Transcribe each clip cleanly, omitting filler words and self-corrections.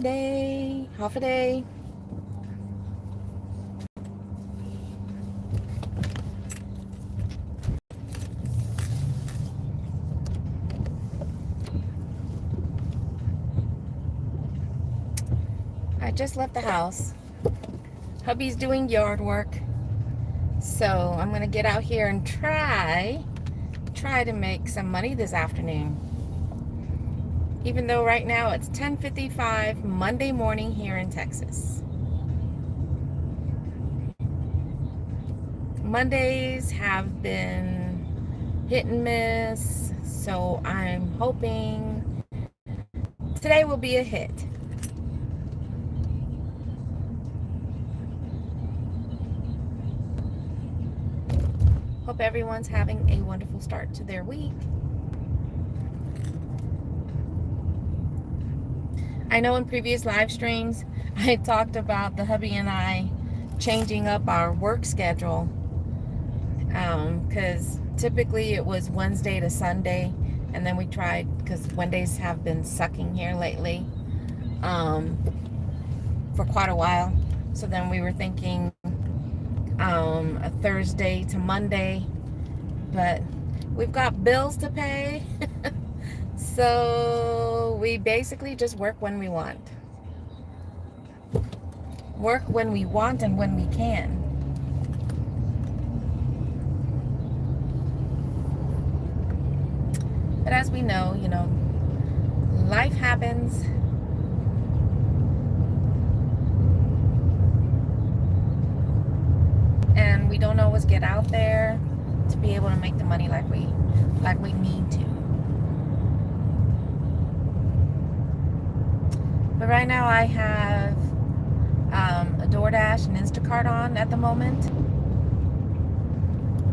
Day, half a day. I just left the house. Hubby's doing yard work. So I'm gonna get out here and try to make some money this afternoon. Even though right now it's 10:55 Monday morning here in Texas. Mondays have been hit and miss, so I'm hoping today will be a hit. Hope everyone's having a wonderful start to their week. I know in previous live streams, I talked about the hubby and I changing up our work schedule because typically it was Wednesday to Sunday, and then we tried, because Wednesdays have been sucking here lately for quite a while. So then we were thinking a Thursday to Monday, but we've got bills to pay. So we basically just work when we want. Work when we want and when we can. But as we know, life happens. And we don't always get out there to be able to make the money like we need to. But right now I have a DoorDash and Instacart on at the moment.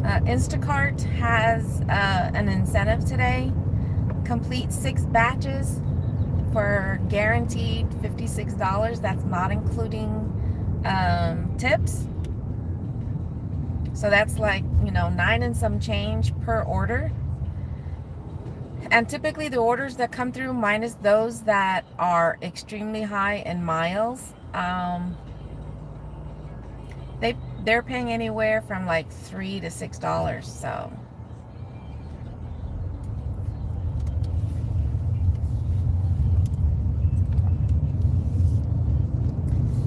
Instacart has an incentive today. Complete 6 batches for guaranteed $56. That's not including tips. So that's like, 9 and some change per order. And typically the orders that come through, minus those that are extremely high in miles, they're paying anywhere from like $3 to $6. So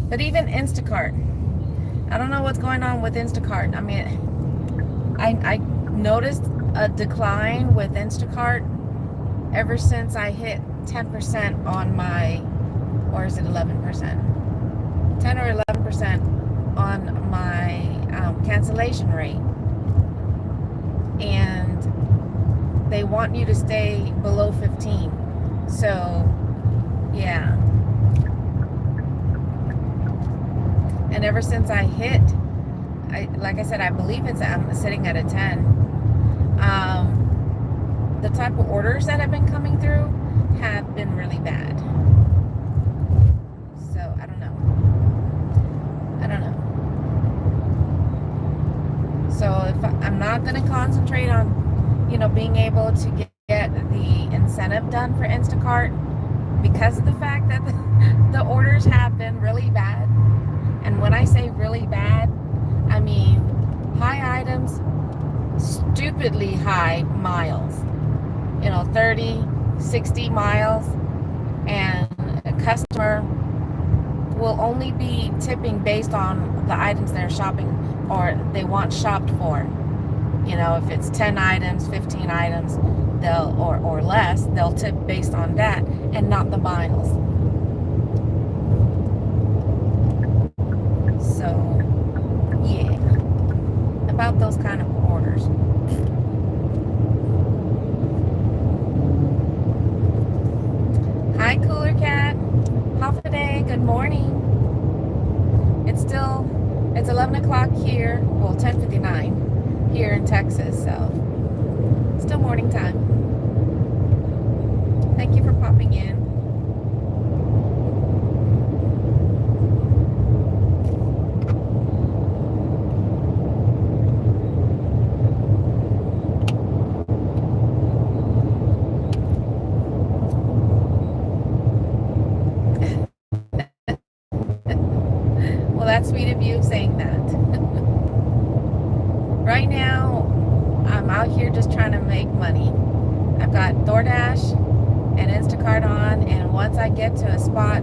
but even Instacart, I don't know what's going on with Instacart. I mean, I noticed a decline with Instacart ever since I hit 10% on my, or is it 11%? 10 or 11% on my cancellation rate. And they want you to stay below 15. So, yeah. And ever since I hit, like I said, I believe I'm sitting at a 10. The type of orders that have been coming through have been really bad. So I don't know. So if I'm not going to concentrate on, being able to get the incentive done for Instacart, because of the fact that the orders have been really bad. And when I say really bad, I mean high items, stupidly high miles. 30, 60 miles, and a customer will only be tipping based on the items they're shopping or they want shopped for. If it's 10 items, 15 items, or less, they'll tip based on that and not the miles. So, yeah, about those kind of orders. Hi, Cooler Cat. Half a day. Good morning. It's 11 o'clock here. Well, 10:59 here in Texas. So, still morning time. Thank you for popping in. that's sweet of you saying that. Right now, I'm out here just trying to make money. I've got DoorDash and Instacart on, and once I get to a spot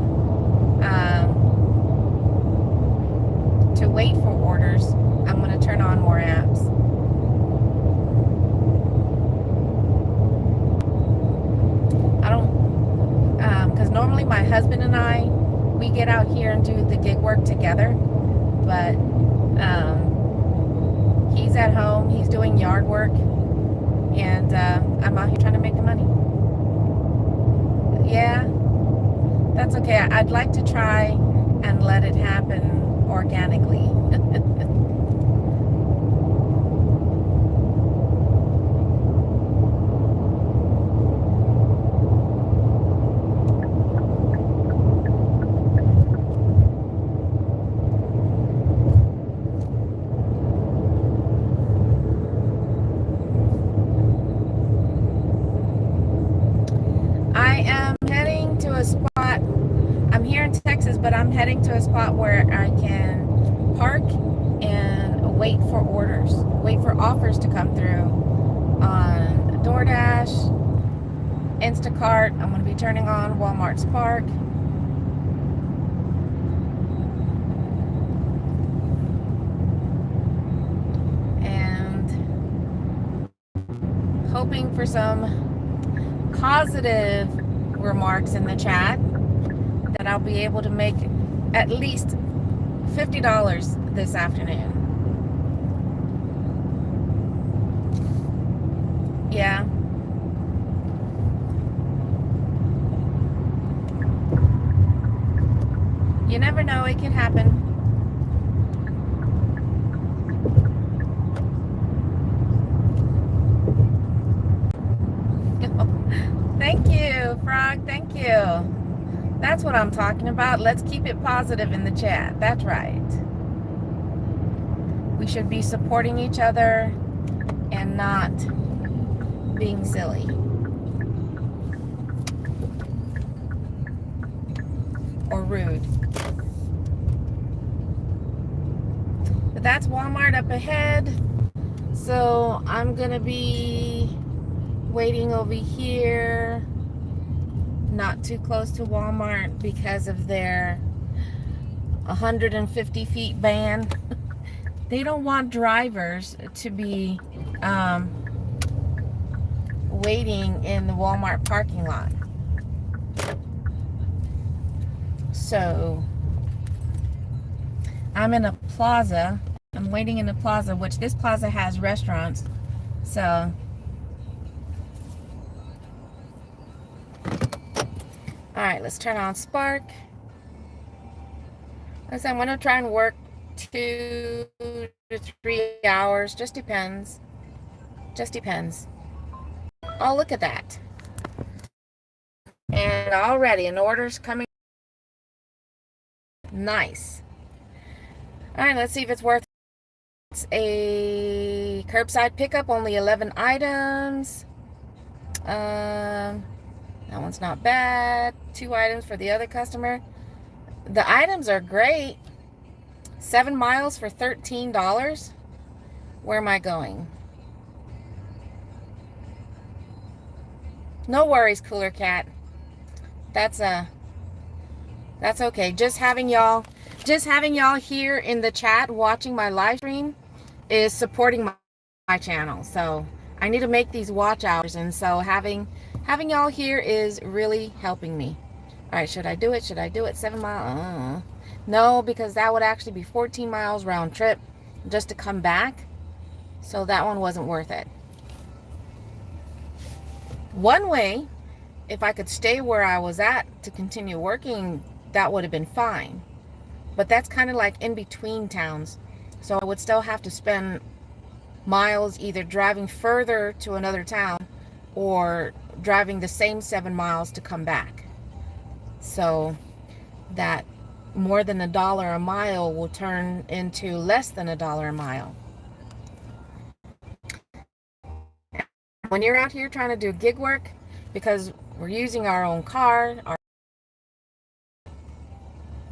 to wait for orders, I'm going to turn on more apps. I don't, because normally my husband and I, we get out here and do the gig work together, but he's at home, he's doing yard work, and I'm out here trying to make the money. Yeah, that's okay. I'd like to try and let it happen organically. I am heading to a spot. I'm here in Texas, but I'm heading to a spot where I can park and wait for orders, wait for offers to come through on DoorDash, Instacart. I'm going to be turning on Walmart Spark. And hoping for some positive remarks in the chat that I'll be able to make at least $50 this afternoon. Yeah. You never know, it can happen. Thank you, Frog. Thank you. That's what I'm talking about. Let's keep it positive in the chat. That's right. We should be supporting each other and not being silly. Or rude. But that's Walmart up ahead. So I'm going to be waiting over here, not too close to Walmart because of their 150 feet ban. They don't want drivers to be waiting in the Walmart parking lot. So I'm in a plaza. I'm waiting in a plaza, which this plaza has restaurants. So all right, let's turn on Spark. I said I'm going to try and work 2 to 3 hours. Just depends. Just depends. Oh, look at that. And already an order's coming. Nice. All right, let's see if it's worth it. It's a curbside pickup, only 11 items. That one's not bad. 2 items for the other customer. The items are great. 7 miles for $13. Where am I going? No worries, Cooler Cat. That's okay. Just having y'all here in the chat watching my live stream is supporting my channel. So I need to make these watch hours, and so having y'all here is really helping me. All right, should I do it? 7 miles? No, because that would actually be 14 miles round trip just to come back. So that one wasn't worth it. One way, if I could stay where I was at to continue working, that would have been fine. But that's kind of like in between towns. So I would still have to spend miles either driving further to another town or driving the same 7 miles to come back. So that more than $1 a mile will turn into less than $1 a mile. When you're out here trying to do gig work, because we're using our own car,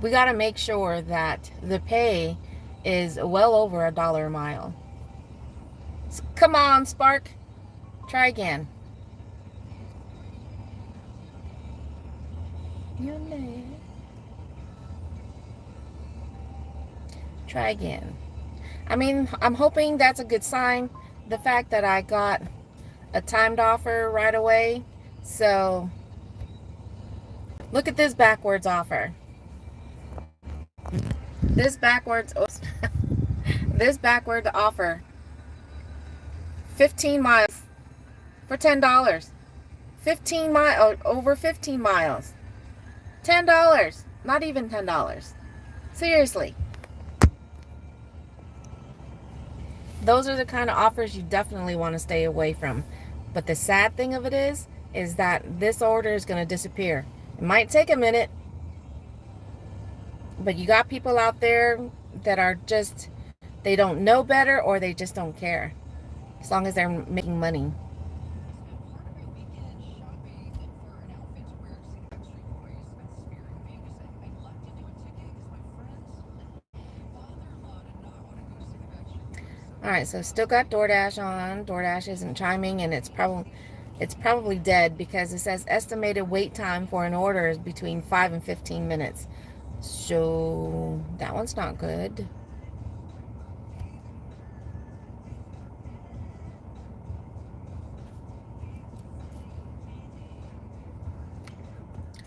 we got to make sure that the pay is well over $1 a mile. Come on, Spark. Try again. You may. Try again. I mean, I'm hoping that's a good sign. The fact that I got a timed offer right away. So, look at this backwards offer. This backwards, oops, this backward offer. 15 miles for $10. 15 miles, over 15 miles. $10. Not even $10. Seriously. Those are the kind of offers you definitely want to stay away from. But the sad thing of it is that this order is going to disappear. It might take a minute, but you got people out there that are just, they don't know better, or they just don't care. As long as they're making money. All right, so still got DoorDash on. DoorDash isn't chiming, and it's probably dead because it says estimated wait time for an order is between 5 and 15 minutes. So that one's not good.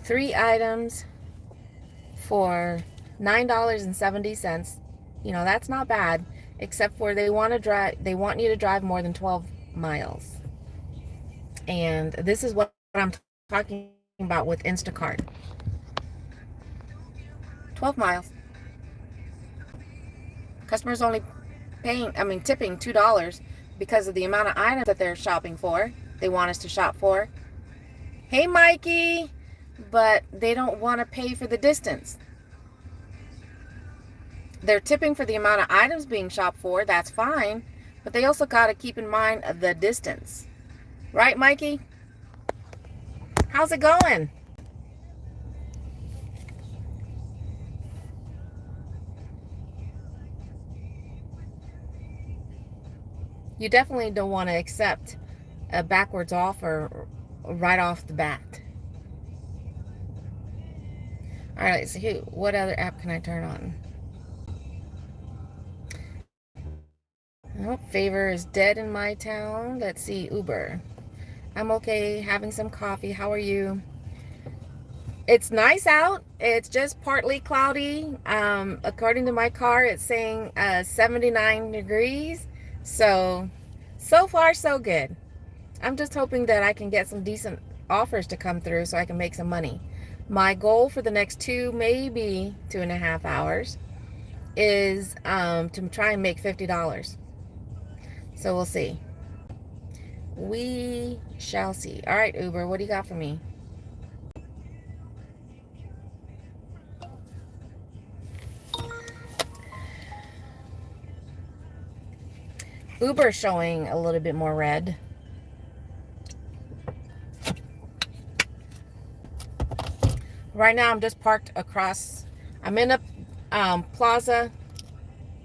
Three items for $9.70. You know, that's not bad, except for they want you to drive more than 12 miles. And this is what I'm talking about with Instacart. 12 miles. Customers only tipping $2 because of the amount of items that they're shopping for. They want us to shop for. Hey, Mikey. But they don't want to pay for the distance. They're tipping for the amount of items being shopped for. That's fine. But they also got to keep in mind the distance. Right, Mikey? How's it going? You definitely don't want to accept a backwards offer right off the bat. All right, so what other app can I turn on? Oh, Favor is dead in my town. Let's see, Uber. I'm okay, having some coffee. How are you? It's nice out. It's just partly cloudy. According to my car, it's saying 79 degrees. So far, so good. I'm just hoping that I can get some decent offers to come through so I can make some money. My goal for the next maybe 2.5 hours is to try and make $50. So we'll see. We shall see. All right, Uber, what do you got for me? Uber showing a little bit more red. Right now, I'm just parked across. I'm in a plaza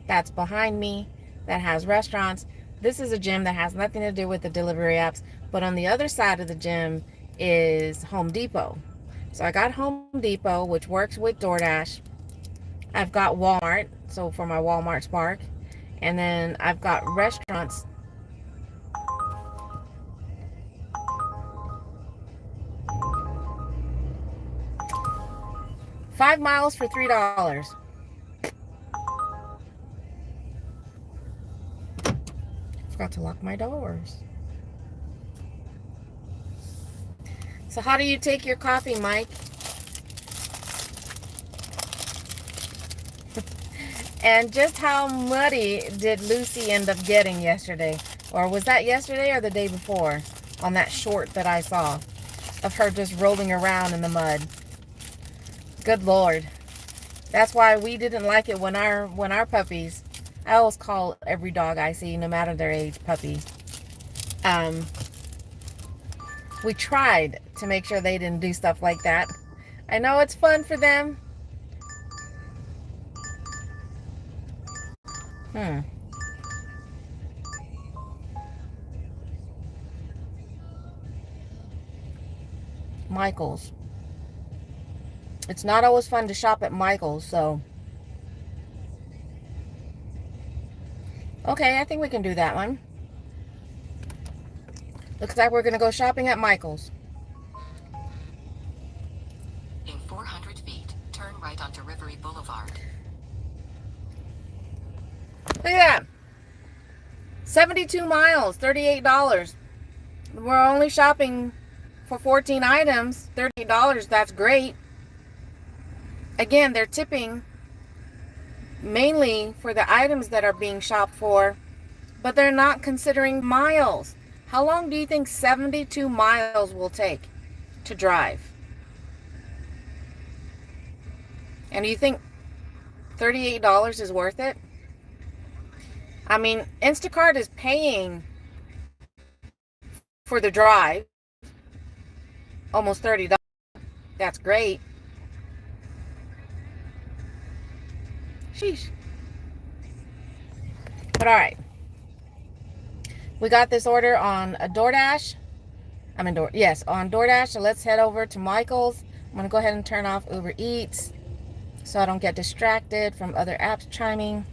that's behind me that has restaurants. This is a gym that has nothing to do with the delivery apps, but on the other side of the gym is Home Depot. So I got Home Depot, which works with DoorDash. I've got Walmart, so for my Walmart Spark. And then I've got restaurants. $5 miles for $3. Forgot to lock my doors. So how do you take your coffee, Mike? And just how muddy did Lucy end up getting yesterday? Or was that yesterday or the day before? On that short that I saw of her just rolling around in the mud. Good Lord. That's why we didn't like it when our puppies, I always call every dog I see, no matter their age, puppy. We tried to make sure they didn't do stuff like that. I know it's fun for them, Hmm. Michael's. It's not always fun to shop at Michael's, so. Okay, I think we can do that one. Looks like we're going to go shopping at Michael's. In 400 feet, turn right onto Rivery Boulevard. Look at that. 72 miles, $38. We're only shopping for 14 items, $38. That's great. Again, they're tipping mainly for the items that are being shopped for, but they're not considering miles. How long do you think 72 miles will take to drive? And do you think $38 is worth it? I mean, Instacart is paying for the drive almost $30. That's great. Sheesh. But all right. We got this order on a DoorDash. on DoorDash. So let's head over to Michael's. I'm going to go ahead and turn off Uber Eats so I don't get distracted from other apps chiming.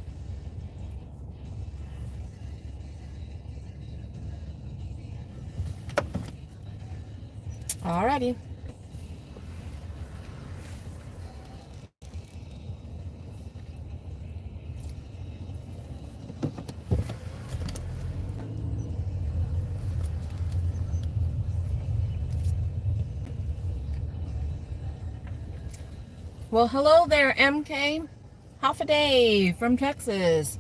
Alrighty. Well, hello there, MK. Half a day from Texas.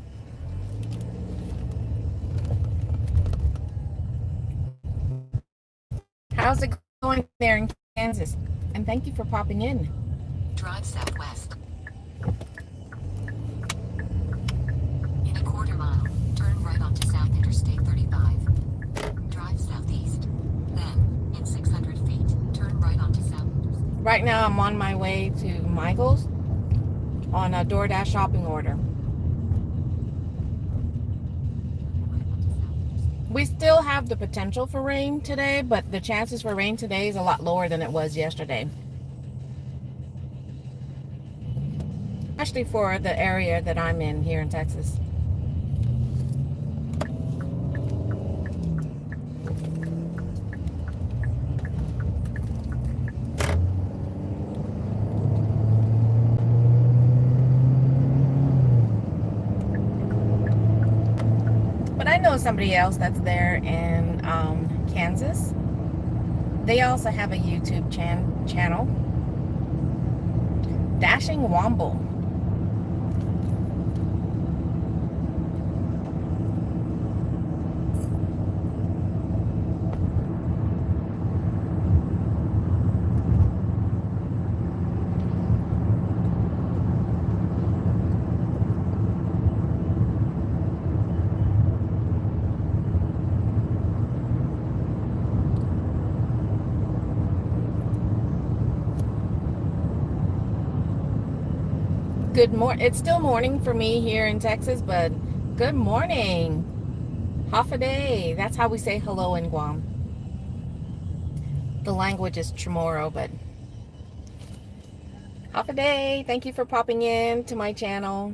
How's it going there in Kansas? And thank you for popping in. Drive southwest. In a quarter mile, turn right onto South Interstate 35. Drive southeast. Then, in 600 feet, turn right onto South Interstate. Right now, I'm on my way to Michael's on a DoorDash shopping order. We still have the potential for rain today, but the chances for rain today is a lot lower than it was yesterday. Especially for the area that I'm in here in Texas. But I know somebody else that's there in Kansas. They also have a YouTube channel. Dashing Womble. Good morning. It's still morning for me here in Texas, but good morning. Half a day. That's how we say hello in Guam. The language is Chamorro, but half a day. Thank you for popping in to my channel.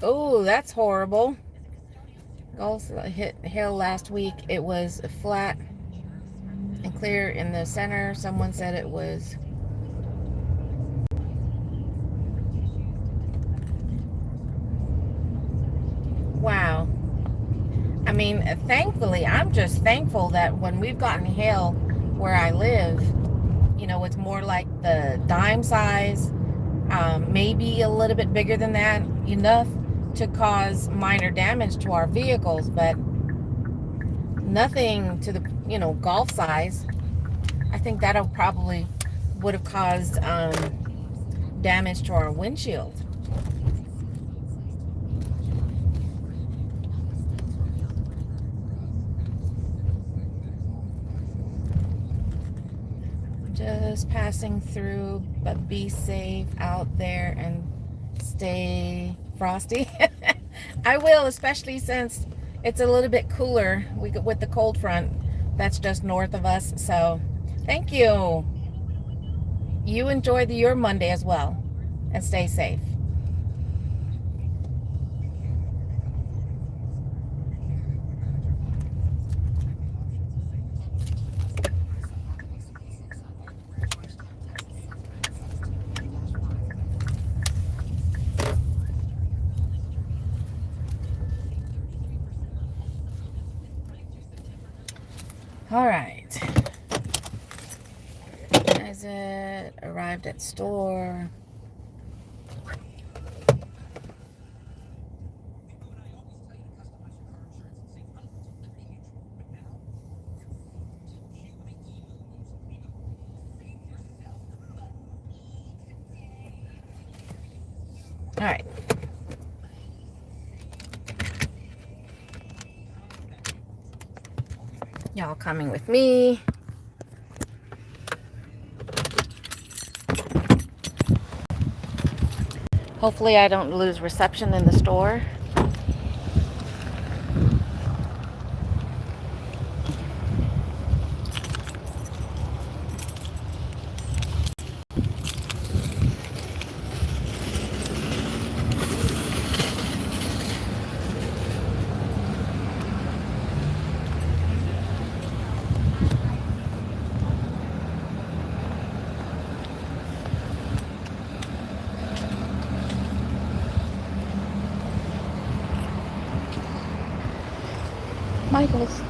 Oh, that's horrible. Also hit hail last week. It was flat and clear in the center. Someone said it was wow. I mean, thankfully, I'm just thankful that when we've gotten hail where I live, you know, it's more like the dime size, maybe a little bit bigger than that, enough to cause minor damage to our vehicles, but nothing to the, you know, golf size. I think that'll probably would have caused damage to our windshield. Just passing through, but be safe out there and stay frosty. I will, especially since it's a little bit cooler with the cold front that's just north of us. So thank you. You enjoy your Monday as well, and stay safe. All right. Exit, arrived at store. All right. Y'all coming with me. Hopefully I don't lose reception in the store. Michael's.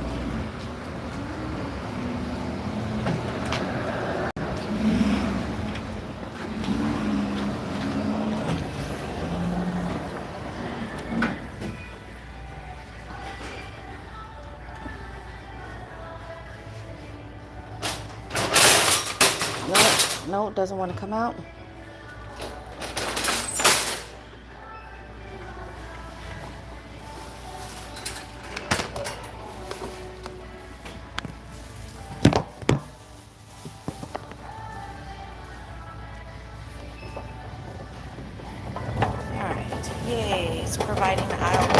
No, it doesn't want to come out. Alright, yay, it's providing the aisle.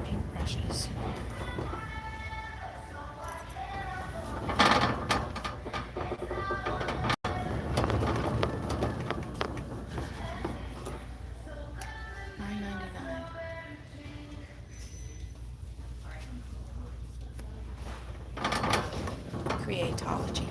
Paintbrushes. Creatology.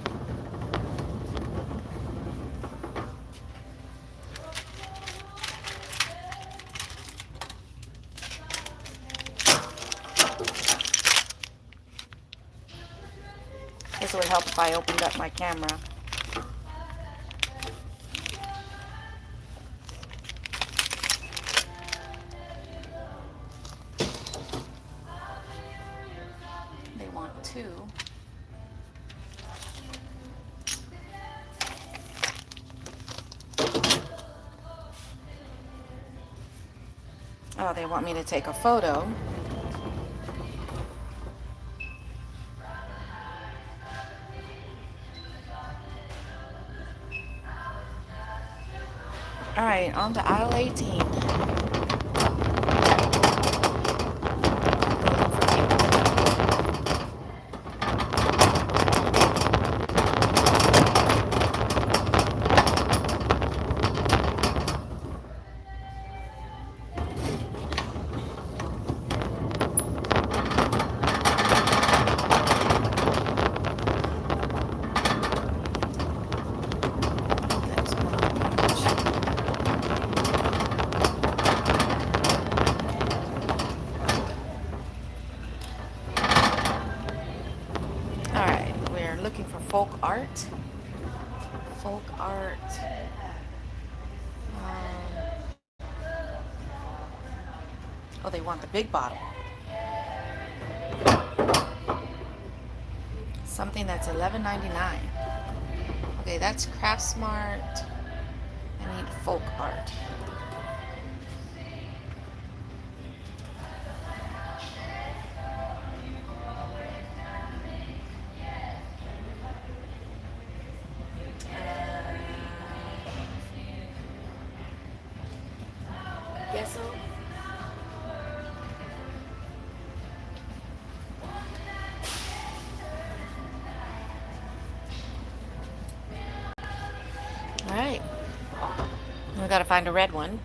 This would help if I opened up my camera. They want two. Oh, they want me to take a photo. All right, on to aisle 18. Looking for folk art. Folk art. Oh, they want the big bottle. Something that's $11.99. Okay, that's Craft Smart. I need Folk Art. Guess so. All right. We gotta find a red one.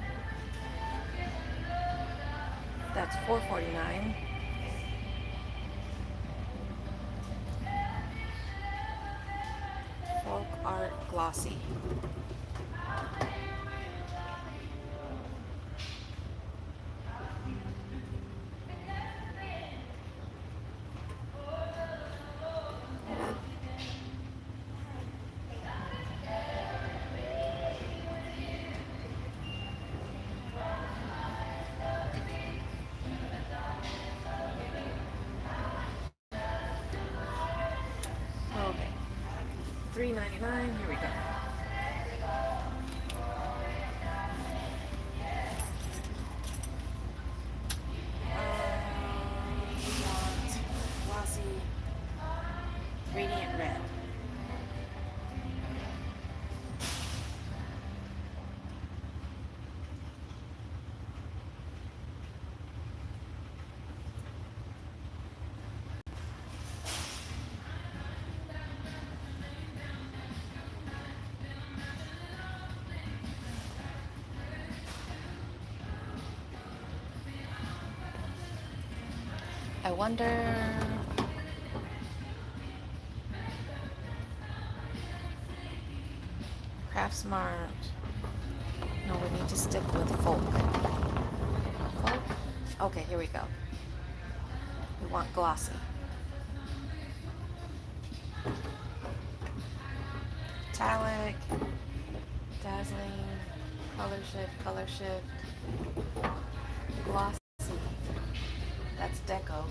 That's $4.49. Folk Art Glossy. Okay. $3.99. Here we go. We want glossy radiant red. I wonder. Craft Smart. No, we need to stick with Folk. Folk? Okay, here we go. We want glossy. Metallic. Dazzling. Color shift. Glossy. That's deco.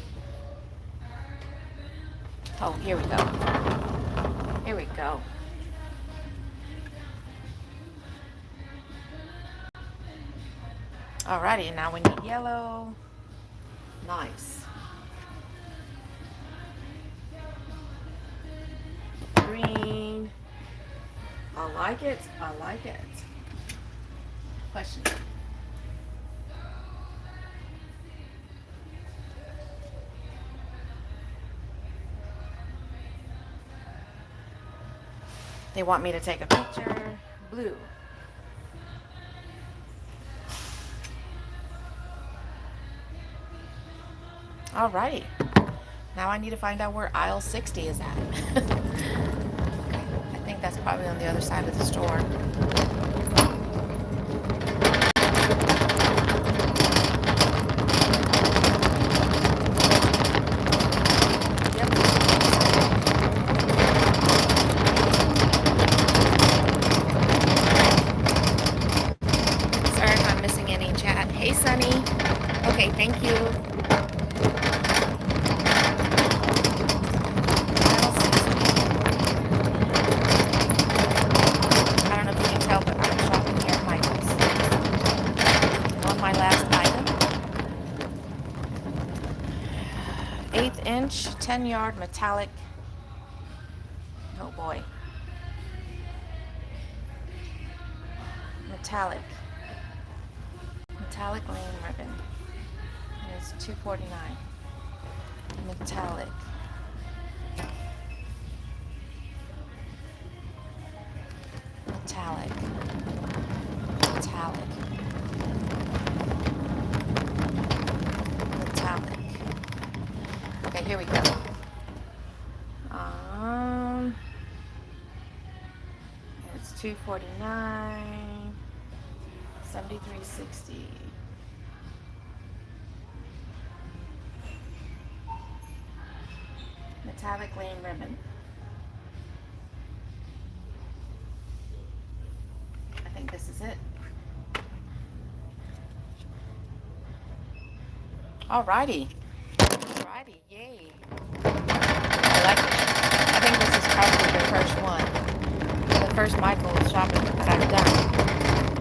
Oh, here we go. Here we go. Alrighty, now we need yellow. Nice. Green. I like it. I like it. Question. They want me to take a picture. Blue. Alrighty. Now I need to find out where aisle 60 is at. I think that's probably on the other side of the store. Sorry if I'm missing any chat. Hey, Sunny. Okay, thank you. Eighth inch, 10-yard metallic. Oh boy. Metallic lane ribbon. It's $2.49. Metallic. Metallic. Okay, here we go. It's $2.49. $73.60. Metallic lane ribbon. I think this is it. Alrighty. Yay. I like it. I think this is probably the first one. The first Michael's shopping that I've done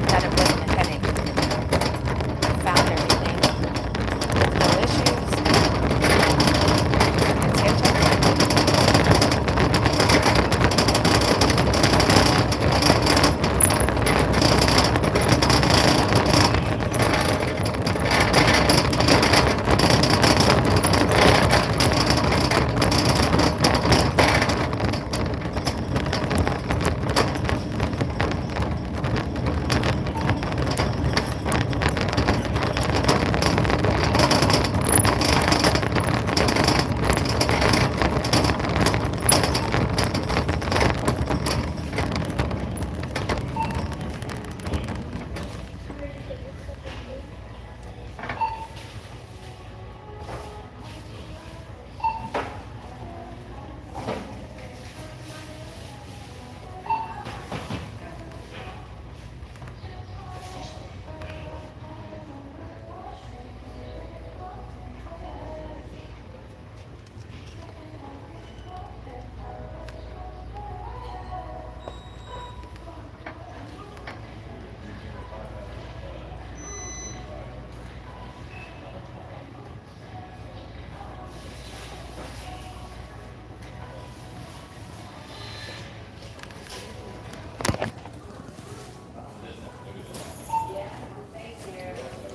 that it wasn't a headache. I found everything. No issues. It's get checked.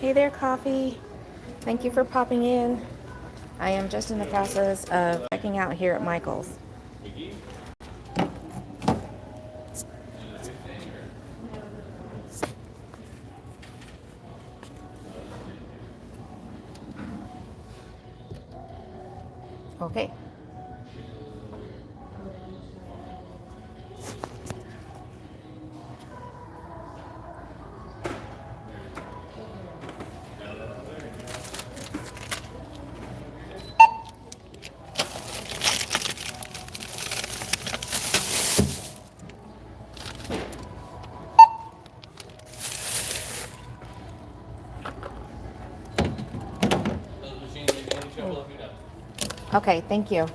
Hey there, coffee. Thank you for popping in. I am just in the process of checking out here at Michael's. Okay. Okay, thank you.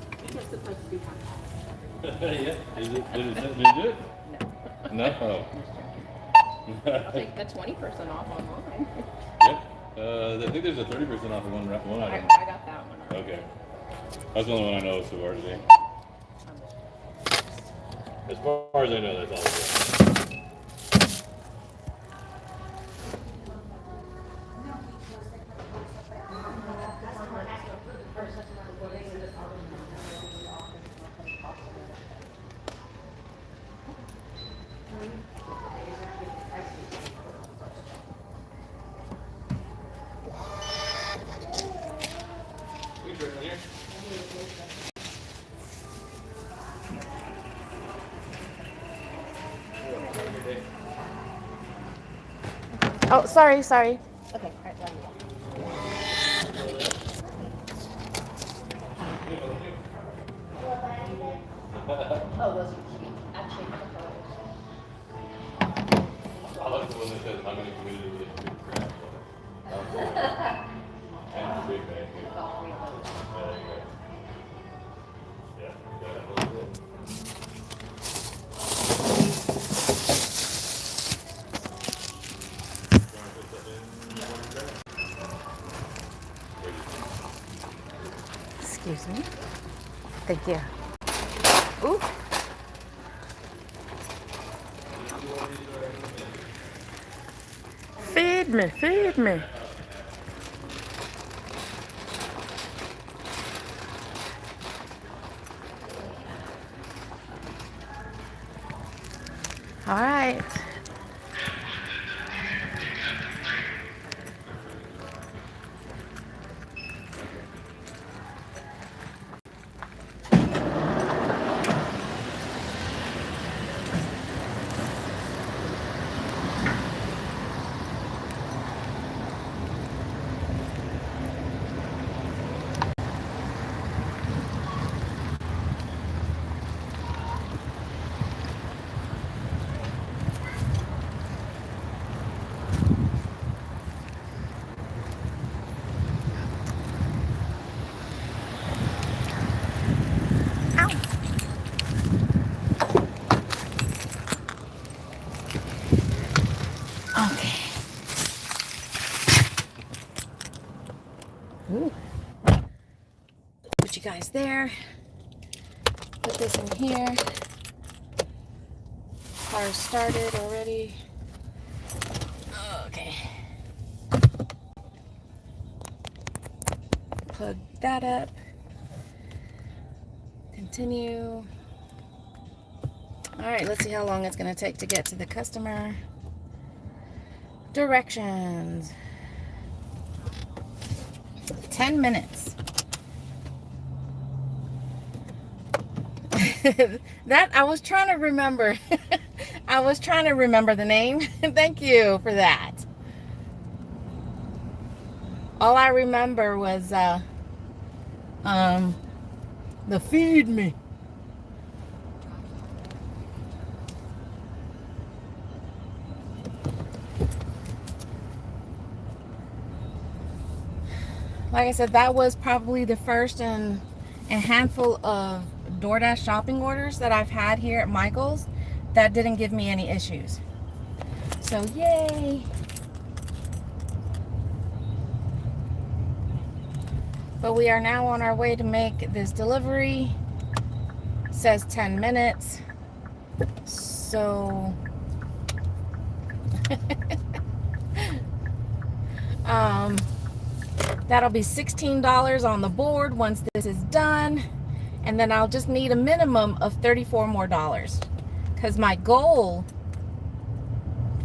Yeah, is it, did it do it? No. No? I'll take the 20% off online. Yep. I think there's a 30% off of one I item. got that one. Okay. That's the only one I know so far today. As far as I know, that's all it is. Oh, sorry. Okay, all right, love you. Oh, those are cute. Actually, I like the one that says, I'm in a community with a good crap. And a big bag. Yeah, yeah, that was it. Excuse me. Thank you. Ooh. Feed me, feed me. All right. supplies there. Put this in here. Car started already. Okay. Plug that up. Continue. All right, let's see how long it's going to take to get to the customer. Directions. 10 minutes. That I was trying to remember. I was trying to remember the name. Thank you for that. All I remember was the feed me. Like I said, that was probably the first in a handful of DoorDash shopping orders that I've had here at Michael's that didn't give me any issues. So yay! But we are now on our way to make this delivery. It says 10 minutes. So that'll be $16 on the board once this is done. And then I'll just need a minimum of $34 more. Because my goal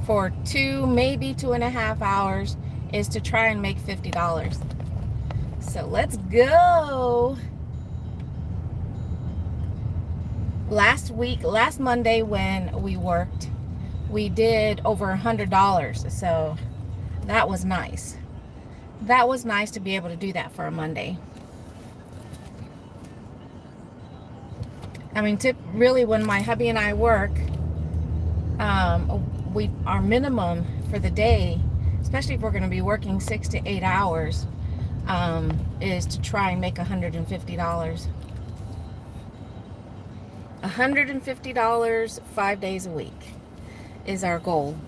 for 2, maybe 2.5 hours is to try and make $50. So let's go. Last Monday when we worked, we did over $100. So that was nice. That was nice to be able to do that for a Monday. I mean, really, when my hubby and I work, our minimum for the day, especially if we're going to be working 6 to 8 hours, is to try and make $150. $150 5 days a week is our goal.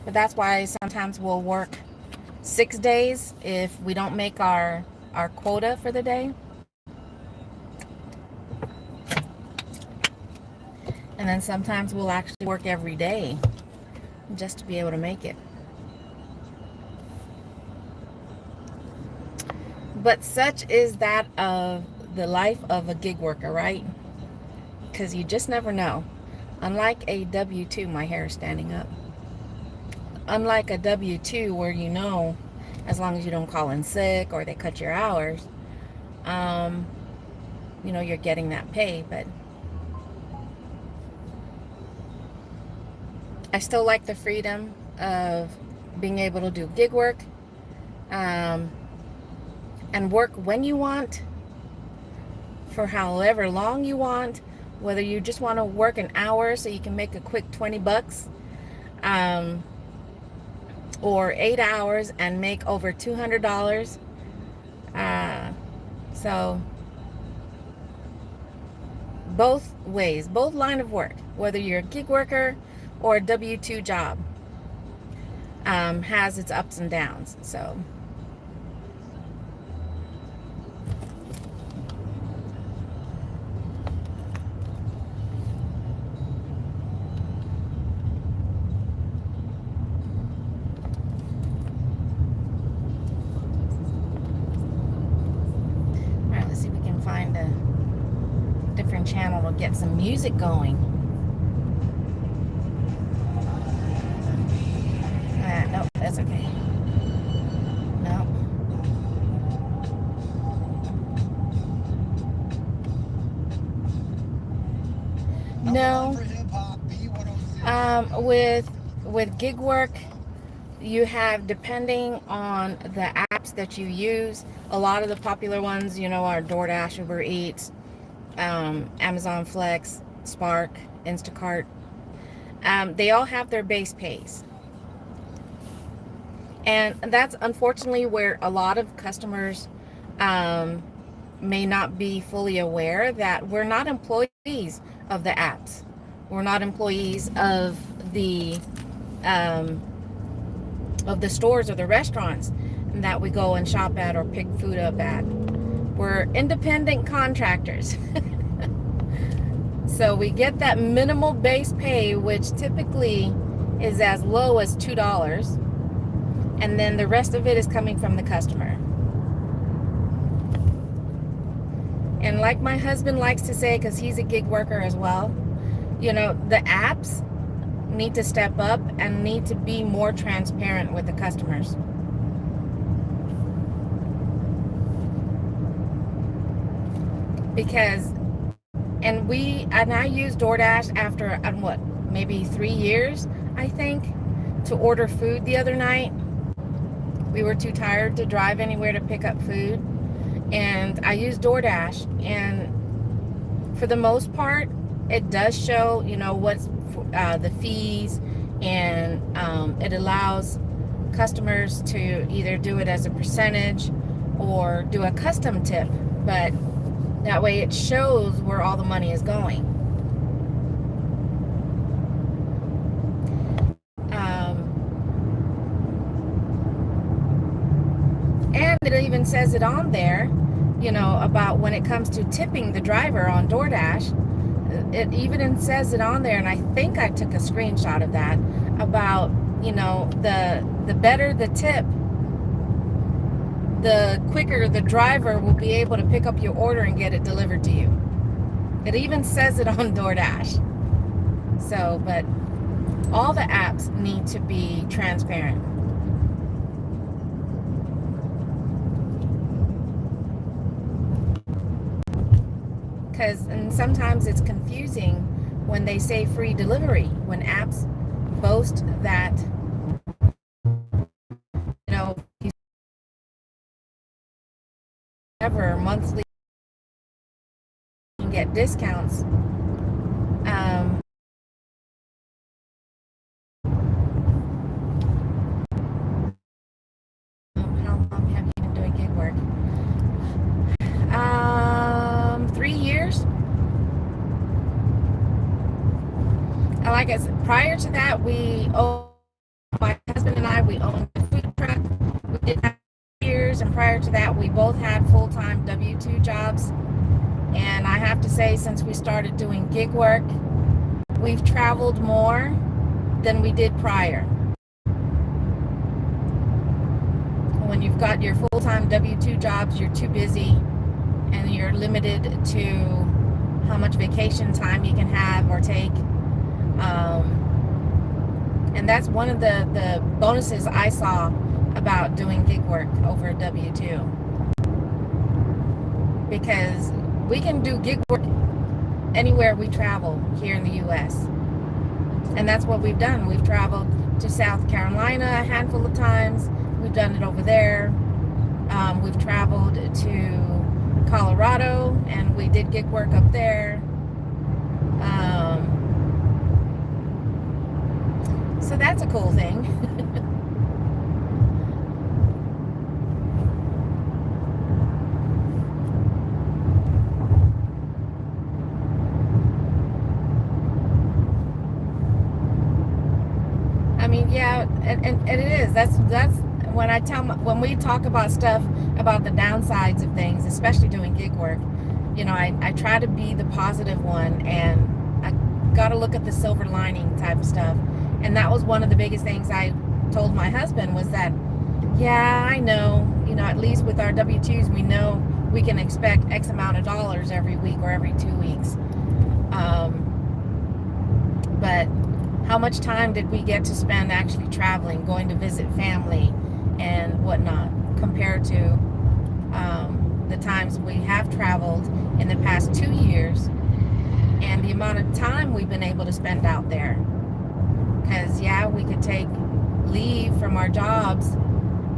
But that's why sometimes we'll work 6 days if we don't make our quota for the day. And then sometimes we'll actually work every day just to be able to make it. But such is that of the life of a gig worker, right? Because you just never know. Unlike a W-2, my hair is standing up. Unlike a W-2 where you know, as long as you don't call in sick or they cut your hours, you know, you're getting that pay. But I still like the freedom of being able to do gig work and work when you want, for however long you want, whether you just want to work an hour so you can make a quick $20, or 8 hours and make over $200. So both ways, both line of work, whether you're a gig worker or a W-2 job, has its ups and downs. So find a different channel to get some music going. Nope, that's okay. No. No. With gig work, you have, depending on the apps that you use, a lot of the popular ones, you know, are DoorDash, Uber Eats, Amazon Flex, Spark, Instacart. They all have their base pays. And that's unfortunately where a lot of customers may not be fully aware that we're not employees of the apps. We're not employees of the stores or the restaurants that we go and shop at or pick food up at. We're independent contractors. So we get that minimal base pay, which typically is as low as $2. And then the rest of it is coming from the customer. And like my husband likes to say, because he's a gig worker as well, you know, the apps need to step up and need to be more transparent with the customers. Because, and I used DoorDash after, what, maybe 3 years, I think, to order food the other night. We were too tired to drive anywhere to pick up food. And I used DoorDash, and for the most part, it does show, you know, what's the fees, and it allows customers to either do it as a percentage or do a custom tip, but that way it shows where all the money is going. And it even says it on there, you know, about when it comes to tipping the driver on DoorDash. It even says it on there, and I think I took a screenshot of that, about, you know, the better the tip, the quicker the driver will be able to pick up your order and get it delivered to you. It even says it on DoorDash. So, but all the apps need to be transparent. And sometimes it's confusing when they say free delivery, when apps boast that, you know, ever monthly you can get discounts. How long have you been doing gig work? 3 years. Like I said, prior to that, my husband and I, we owned a food truck. We did that for years, and prior to that, we both had full-time W-2 jobs. And I have to say, since we started doing gig work, we've traveled more than we did prior. When you've got your full-time W-2 jobs, you're too busy, and you're limited to how much vacation time you can have or take. And that's one of the bonuses I saw about doing gig work over a W-2. Because we can do gig work anywhere we travel here in the U.S. And that's what we've done. We've traveled to South Carolina a handful of times. We've done it over there. We've traveled to Colorado, and we did gig work up there. So that's a cool thing. I mean, yeah, and it is. That's when we talk about stuff about the downsides of things, especially doing gig work, you know, I try to be the positive one, and I got to look at the silver lining type of stuff. And that was one of the biggest things I told my husband, was that, yeah, I know, you know, at least with our W-2s, we know we can expect X amount of dollars every week or every 2 weeks. But how much time did we get to spend actually traveling, going to visit family and whatnot, compared to the times we have traveled in the past 2 years, and the amount of time we've been able to spend out there? Because, yeah, we could take leave from our jobs,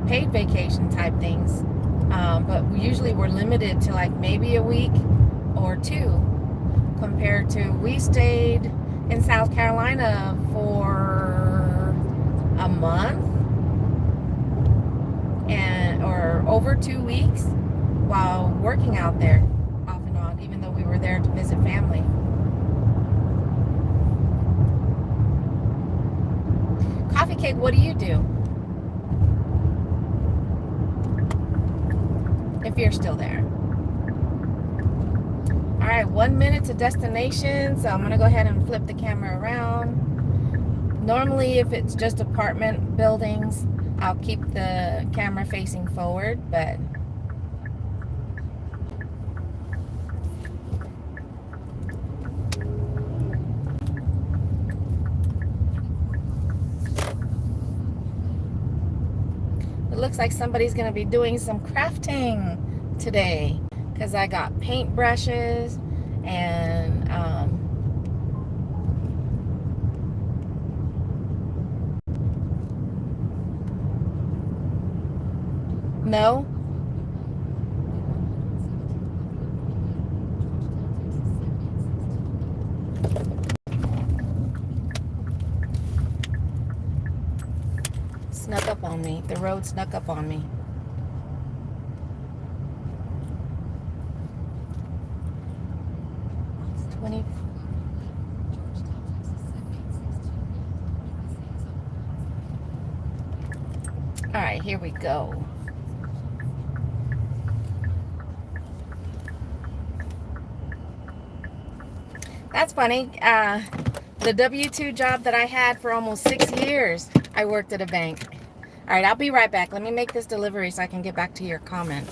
paid vacation type things, but usually we're limited to like maybe a week or two, compared to we stayed in South Carolina for a month or over 2 weeks while working out there off and on, even though we were there to visit family. Coffee Cake, what do you do? If you're still there. All right, 1 minute to destination. So I'm gonna go ahead and flip the camera around. Normally, if it's just apartment buildings, I'll keep the camera facing forward, but it looks like somebody's gonna be doing some crafting today because I got paint brushes and no. Snuck up on me. The road snuck up on me. All right, here we go. That's funny. The W-2 job that I had for almost 6 years, I worked at a bank. All right, I'll be right back. Let me make this delivery so I can get back to your comment.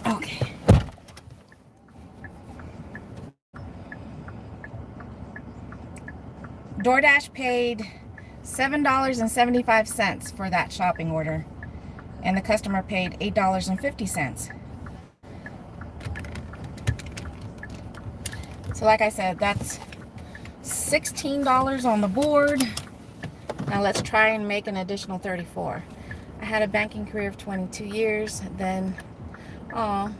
Okay. DoorDash paid $7.75 for that shopping order, and the customer paid $8.50. So like I said, that's $16 on the board. Now let's try and make an additional 34. I had a banking career of 22 years. Then, oh,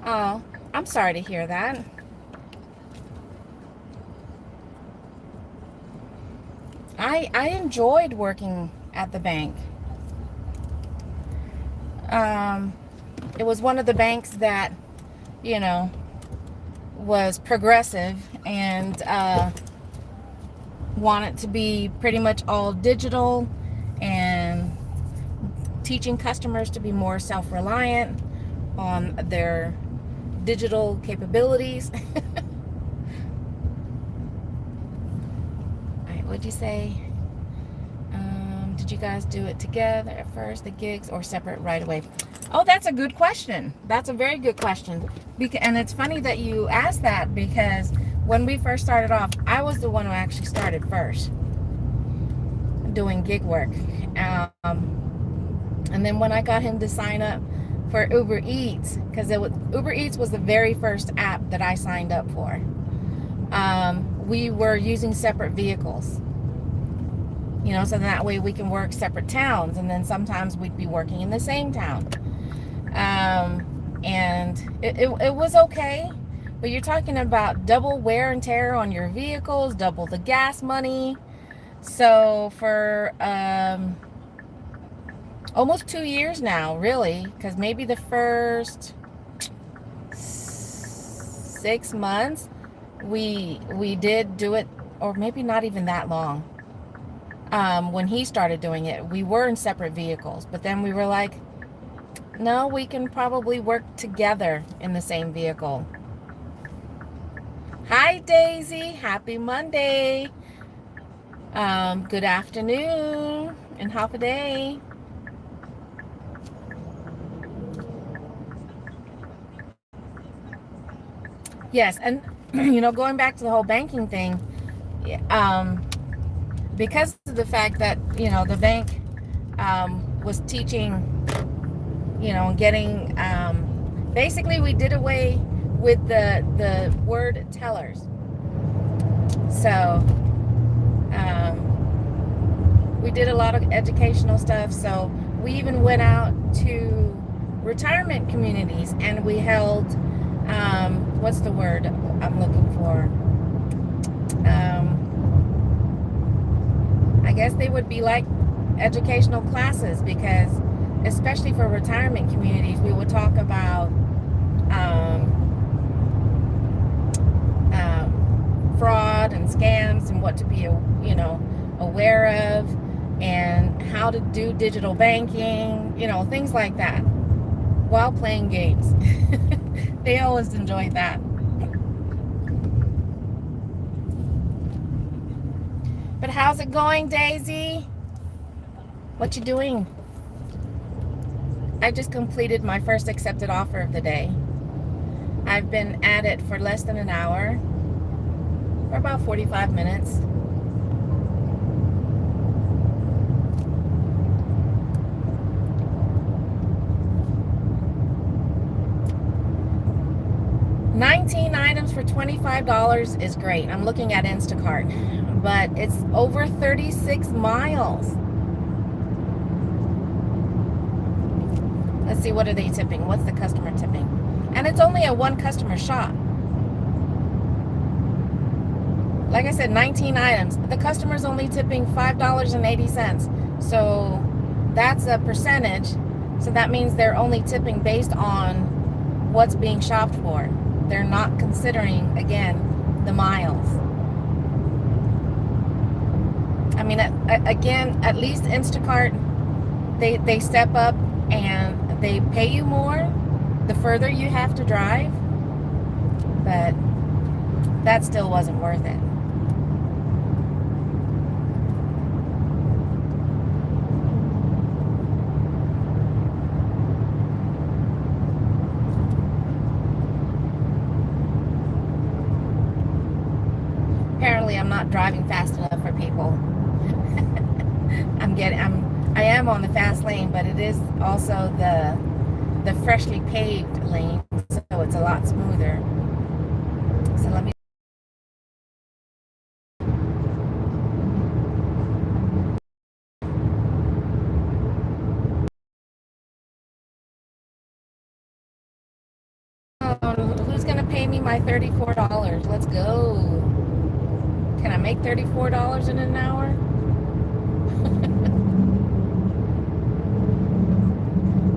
I'm sorry to hear that. I enjoyed working at the bank. It was one of the banks that, you know, was progressive and wanted to be pretty much all digital and teaching customers to be more self-reliant on their digital capabilities. Alright, what'd you say? Did you guys do it together at first, the gigs, or separate right away? Oh, that's a good question. That's a very good question. And it's funny that you asked that, because when we first started off, I was the one who actually started first doing gig work. And then when I got him to sign up for Uber Eats, because Uber Eats was the very first app that I signed up for, we were using separate vehicles. You know, so that way we can work separate towns, and then sometimes we'd be working in the same town. And it was okay, but you're talking about double wear and tear on your vehicles, double the gas money. So for almost 2 years now, really, because maybe the first 6 months we did do it, or maybe not even that long. When he started doing it, we were in separate vehicles, but then we were like, no, we can probably work together in the same vehicle. Hi, Daisy. Happy Monday. Good afternoon and half a day. Yes, and going back to the whole banking thing, because of the fact that the bank was teaching, getting basically we did away with the word tellers. So we did a lot of educational stuff. So we even went out to retirement communities and we held what's the word I'm looking for? I guess they would be like educational classes, because especially for retirement communities, we would talk about fraud and scams and what to be aware of, and how to do digital banking, things like that, while playing games. They always enjoyed that. But how's it going, Daisy? What you doing? I just completed my first accepted offer of the day. I've been at it for less than an hour, for about 45 minutes. $19 items for $25 is great. I'm looking at Instacart, but it's over 36 miles. Let's see, what are they tipping? What's the customer tipping? And it's only a one customer shop. Like I said, 19 items. The customer's only tipping $5.80. So that's a percentage. So that means they're only tipping based on what's being shopped for. They're not considering, again, the miles. I mean, again, at least Instacart, they step up and they pay you more the further you have to drive, but that still wasn't worth it. Apparently I'm not driving fast enough for people. I am on the fast lane, but it is also the freshly paved lane, so it's a lot smoother. So let me. Who's gonna pay me my $34? Let's go. Can I make $34 in an hour?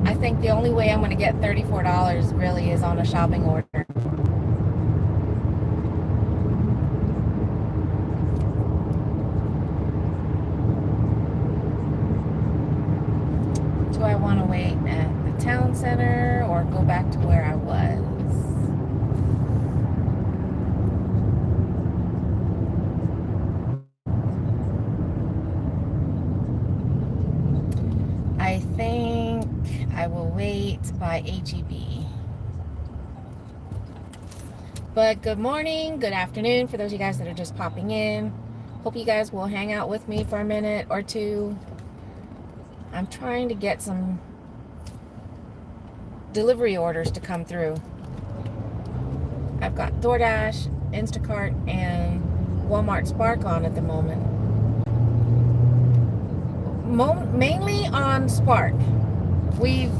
I think the only way I'm going to get $34 really is on a shopping order. Do I want to wait at the town center or go back to where I was? I think I will wait by HEB. But good morning, good afternoon for those of you guys that are just popping in. Hope you guys will hang out with me for a minute or two. I'm trying to get some delivery orders to come through. I've got DoorDash, Instacart, and Walmart Spark on at the moment. Mainly on Spark. We've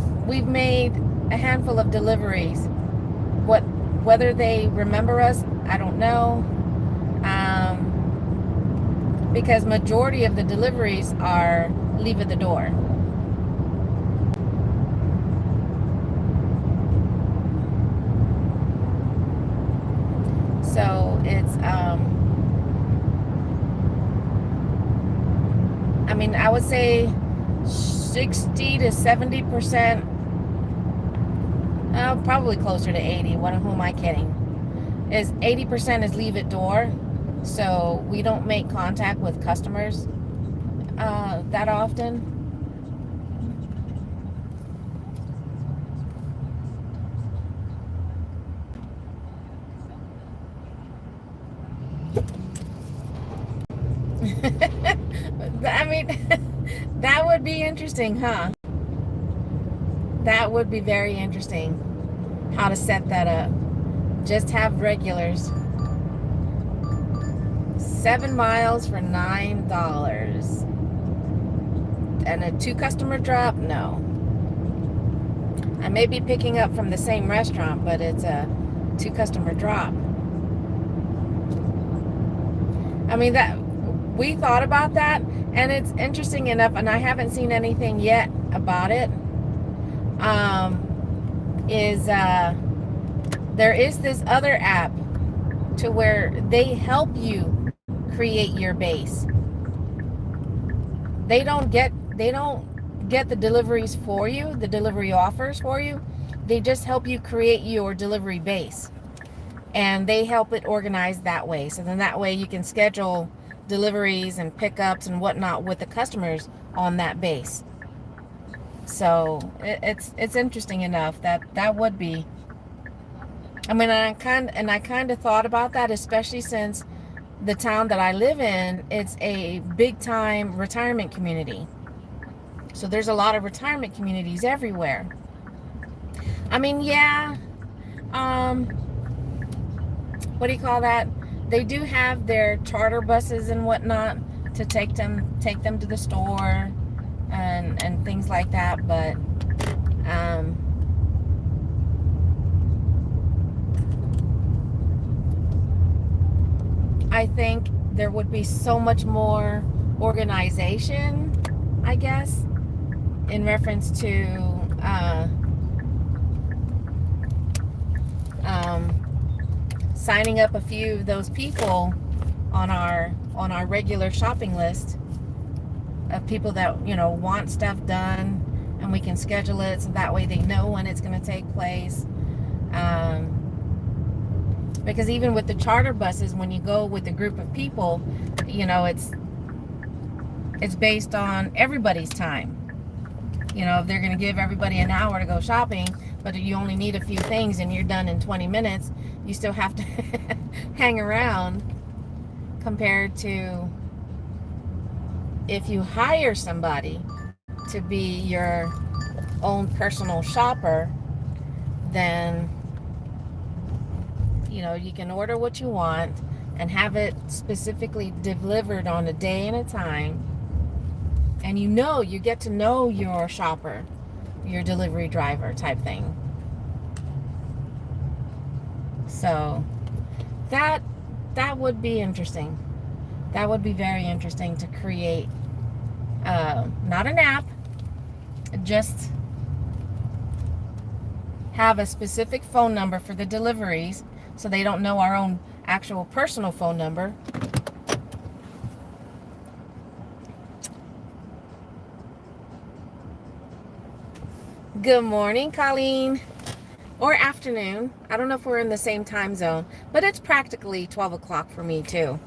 made a handful of deliveries. Whether they remember us, I don't know. Because majority of the deliveries are leave at the door. So it's I mean, I would say 60 to 70%, probably closer to 80. Who am I kidding? Is 80% is leave at door. So we don't make contact with customers that often. I mean, that would be interesting, huh? That would be very interesting how to set that up. Just have regulars. 7 miles for $9. And a 2 customer drop? No. I may be picking up from the same restaurant, but it's a 2 customer drop. I mean, that we thought about that, and it's interesting enough, and I haven't seen anything yet about it. There is this other app to where they help you create your base. They don't get the deliveries for you, the delivery offers for you. They just help you create your delivery base. And they help it organize that way. So then that way you can schedule deliveries and pickups and whatnot with the customers on that base. So it's interesting enough that would be. I mean, I kind of thought about that, especially since the town that I live in, it's a big time retirement community. So there's a lot of retirement communities everywhere. I mean, yeah. What do you call that? They do have their charter buses and whatnot to take them to the store and things like that, but I think there would be so much more organization, I guess, in reference to signing up a few of those people on our regular shopping list of people that, you know, want stuff done, and we can schedule it so that way they know when it's going to take place. Because even with the charter buses, when you go with a group of people, you know, it's based on everybody's time. You know, if they're going to give everybody an hour to go shopping, but you only need a few things and you're done in 20 minutes, you still have to hang around, compared to if you hire somebody to be your own personal shopper, then, you know, you can order what you want and have it specifically delivered on a day and a time. And you know, you get to know your shopper, your delivery driver type thing. So that would be interesting. That would be very interesting to create, not an app, just have a specific phone number for the deliveries, so they don't know our own actual personal phone number. Good morning, Colleen. Or afternoon. I don't know if we're in the same time zone, but it's practically 12 o'clock for me too.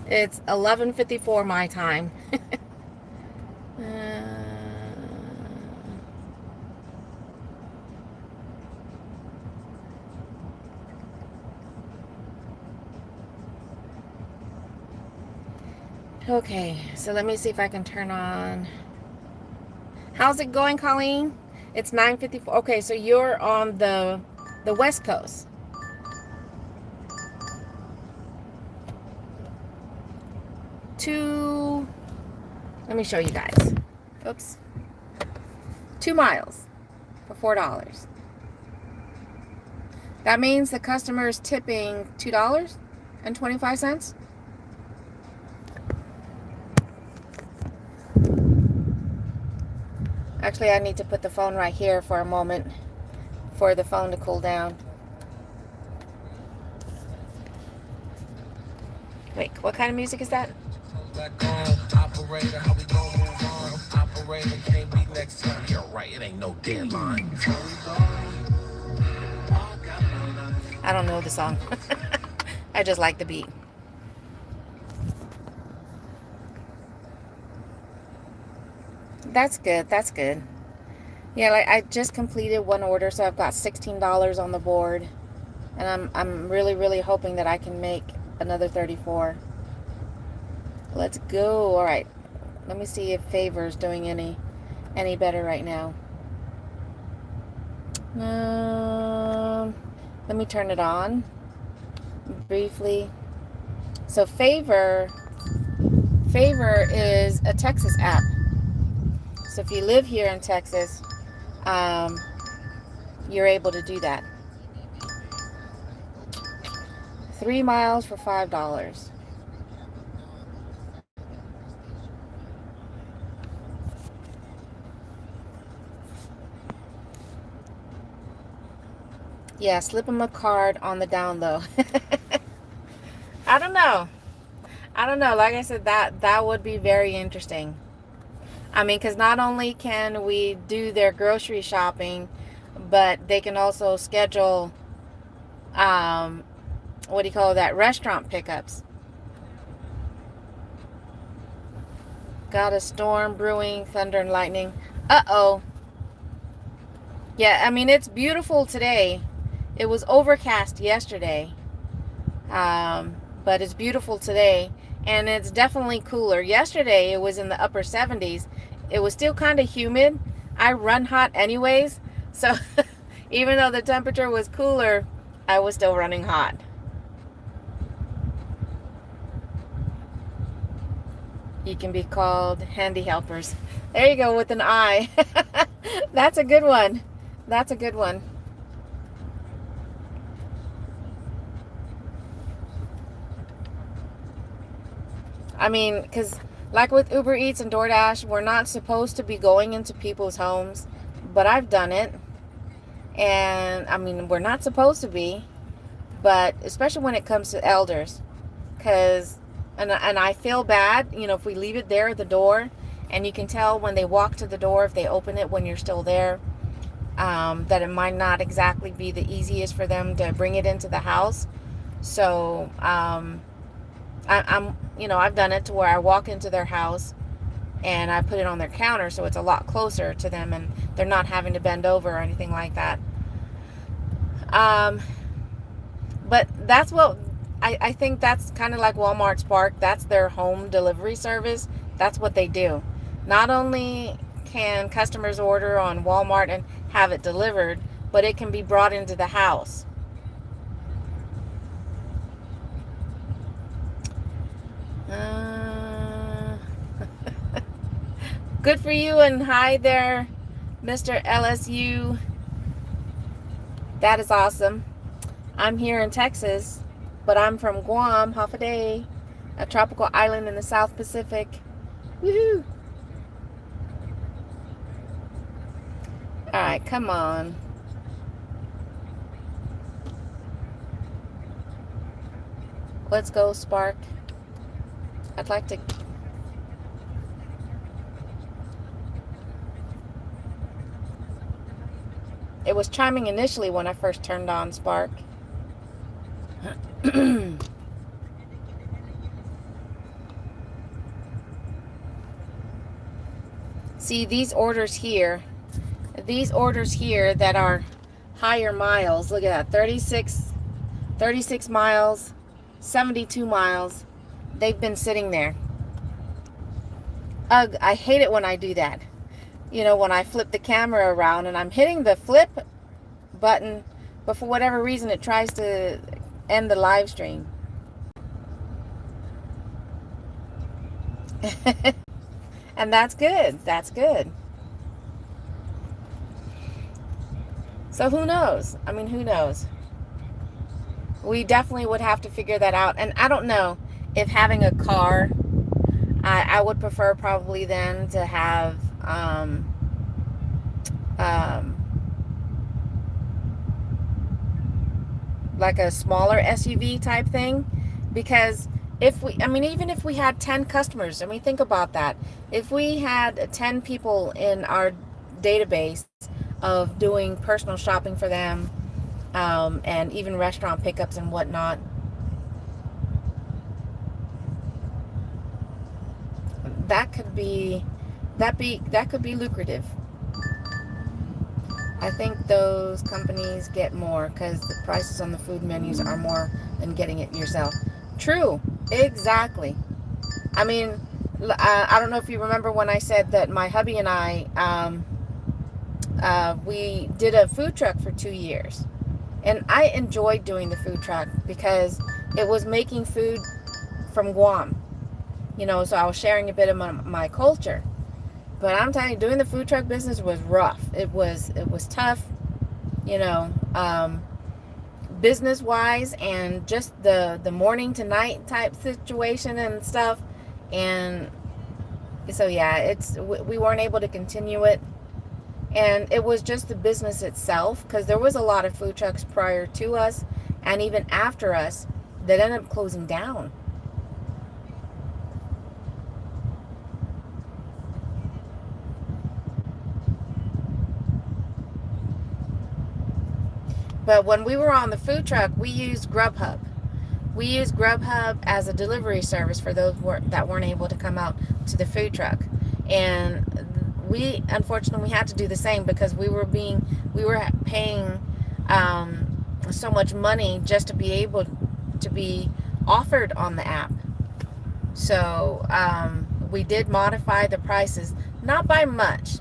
It's 11:54 my time. Okay, so let me see if I can turn on. How's it going, Colleen? It's 9:54. Okay, so you're on the West Coast. Let me show you guys. Oops. 2 miles for $4. That means the customer is tipping $2.25. Actually, I need to put the phone right here for a moment for the phone to cool down. Wait, what kind of music is that? I don't know the song. I just like the beat. That's good. That's good. Yeah, like I just completed one order, so I've got $16 on the board, and I'm really hoping that I can make another 34. Let's go. All right. Let me see if Favor's doing any better right now. Let me turn it on briefly. So Favor is a Texas app. So if you live here in Texas, you're able to do that. 3 miles for $5. Yeah, slip them a card on the down low. I don't know. Like I said, that would be very interesting. I mean, because not only can we do their grocery shopping, but they can also schedule, what do you call that, restaurant pickups. Got a storm brewing, thunder and lightning. Uh-oh. Yeah, I mean, it's beautiful today. It was overcast yesterday, but it's beautiful today, and it's definitely cooler. Yesterday, it was in the upper 70s. It was still kind of humid. I run hot anyways, so even though the temperature was cooler, I was still running hot. You can be called handy helpers. There you go, with an I. That's a good one. That's a good one. I mean, because like with Uber Eats and DoorDash, we're not supposed to be going into people's homes, but I've done it. And I mean, we're not supposed to be, but especially when it comes to elders, because and I feel bad, you know, if we leave it there at the door, and you can tell when they walk to the door, if they open it when you're still there, that it might not exactly be the easiest for them to bring it into the house. So I'm you know, I've done it to where I walk into their house and I put it on their counter, so it's a lot closer to them and they're not having to bend over or anything like that. But that's what I think that's kind of like Walmart Spark. That's their home delivery service. That's what they do. Not only can customers order on Walmart and have it delivered, but it can be brought into the house. Good for you, and hi there, Mr. LSU. That is awesome. I'm here in Texas, but I'm from Guam, Hafaday, a tropical island in the South Pacific. Woohoo! All right, come on. Let's go, Spark. I'd like to... It was chiming initially when I first turned on Spark. See, these orders here that are higher miles, look at that, 36 miles, 72 miles, they've been sitting there. Ugh, I hate it when I do that. You know, when I flip the camera around and I'm hitting the flip button, but for whatever reason it tries to end the live stream. And that's good. That's good. So who knows? I mean, who knows? We definitely would have to figure that out. And I don't know if having a car, I would prefer probably then to have like a smaller SUV type thing, because even if we had 10 customers, I mean, think about that. If we had 10 people in our database of doing personal shopping for them, and even restaurant pickups and whatnot, that could be lucrative. I think those companies get more because the prices on the food menus are more than getting it yourself. True, exactly. I mean, I don't know if you remember when I said that my hubby and I, we did a food truck for 2 years. And I enjoyed doing the food truck because it was making food from Guam. So I was sharing a bit of my culture. But I'm telling you, doing the food truck business was rough. It was tough, you know, business wise, and just the morning to night type situation and stuff. And so yeah, we weren't able to continue it. And it was just the business itself, because there was a lot of food trucks prior to us and even after us that ended up closing down. But when we were on the food truck, we used Grubhub. We used Grubhub as a delivery service for those that weren't able to come out to the food truck. And we, unfortunately, we had to do the same because we were paying so much money just to be able to be offered on the app. So we did modify the prices, not by much,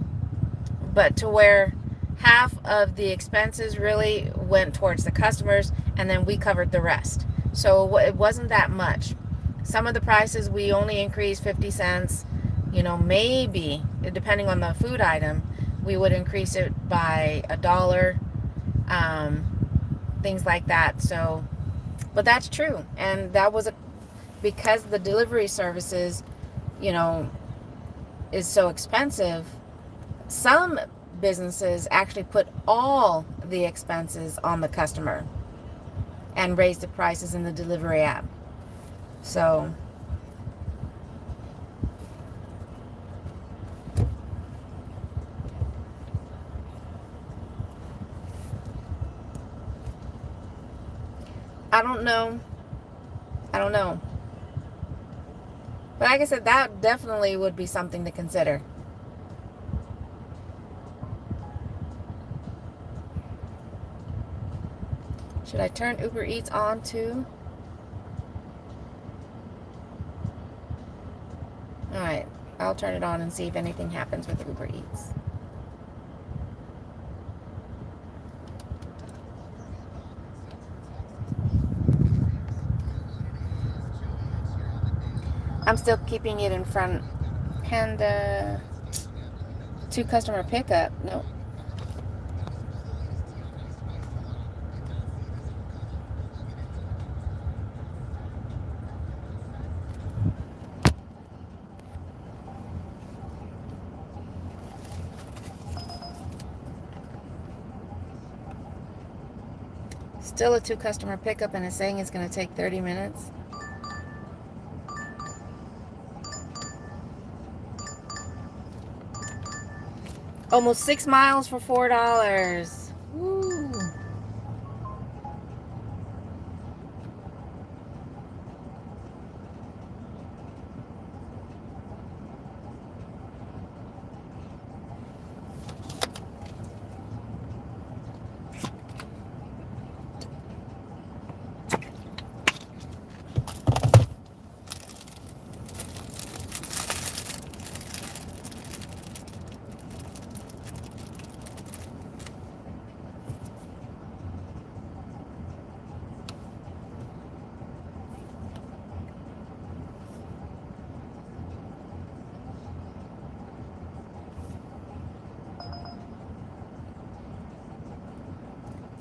but to where half of the expenses really went towards the customers, and then we covered the rest. So it wasn't that much. Some of the prices we only increased 50 cents, maybe, depending on the food item, we would increase it by $1, things like that. So, but that's true. And that was because the delivery services, is so expensive. Some businesses actually put all the expenses on the customer and raise the prices in the delivery app. So I don't know. But like I said, that definitely would be something to consider. Should I turn Uber Eats on too? Alright, I'll turn it on and see if anything happens with Uber Eats. I'm still keeping it in front. Panda 2 customer pickup. Nope. Still a 2 customer pickup, and it's saying it's going to take 30 minutes. Almost 6 miles for $4. Woo.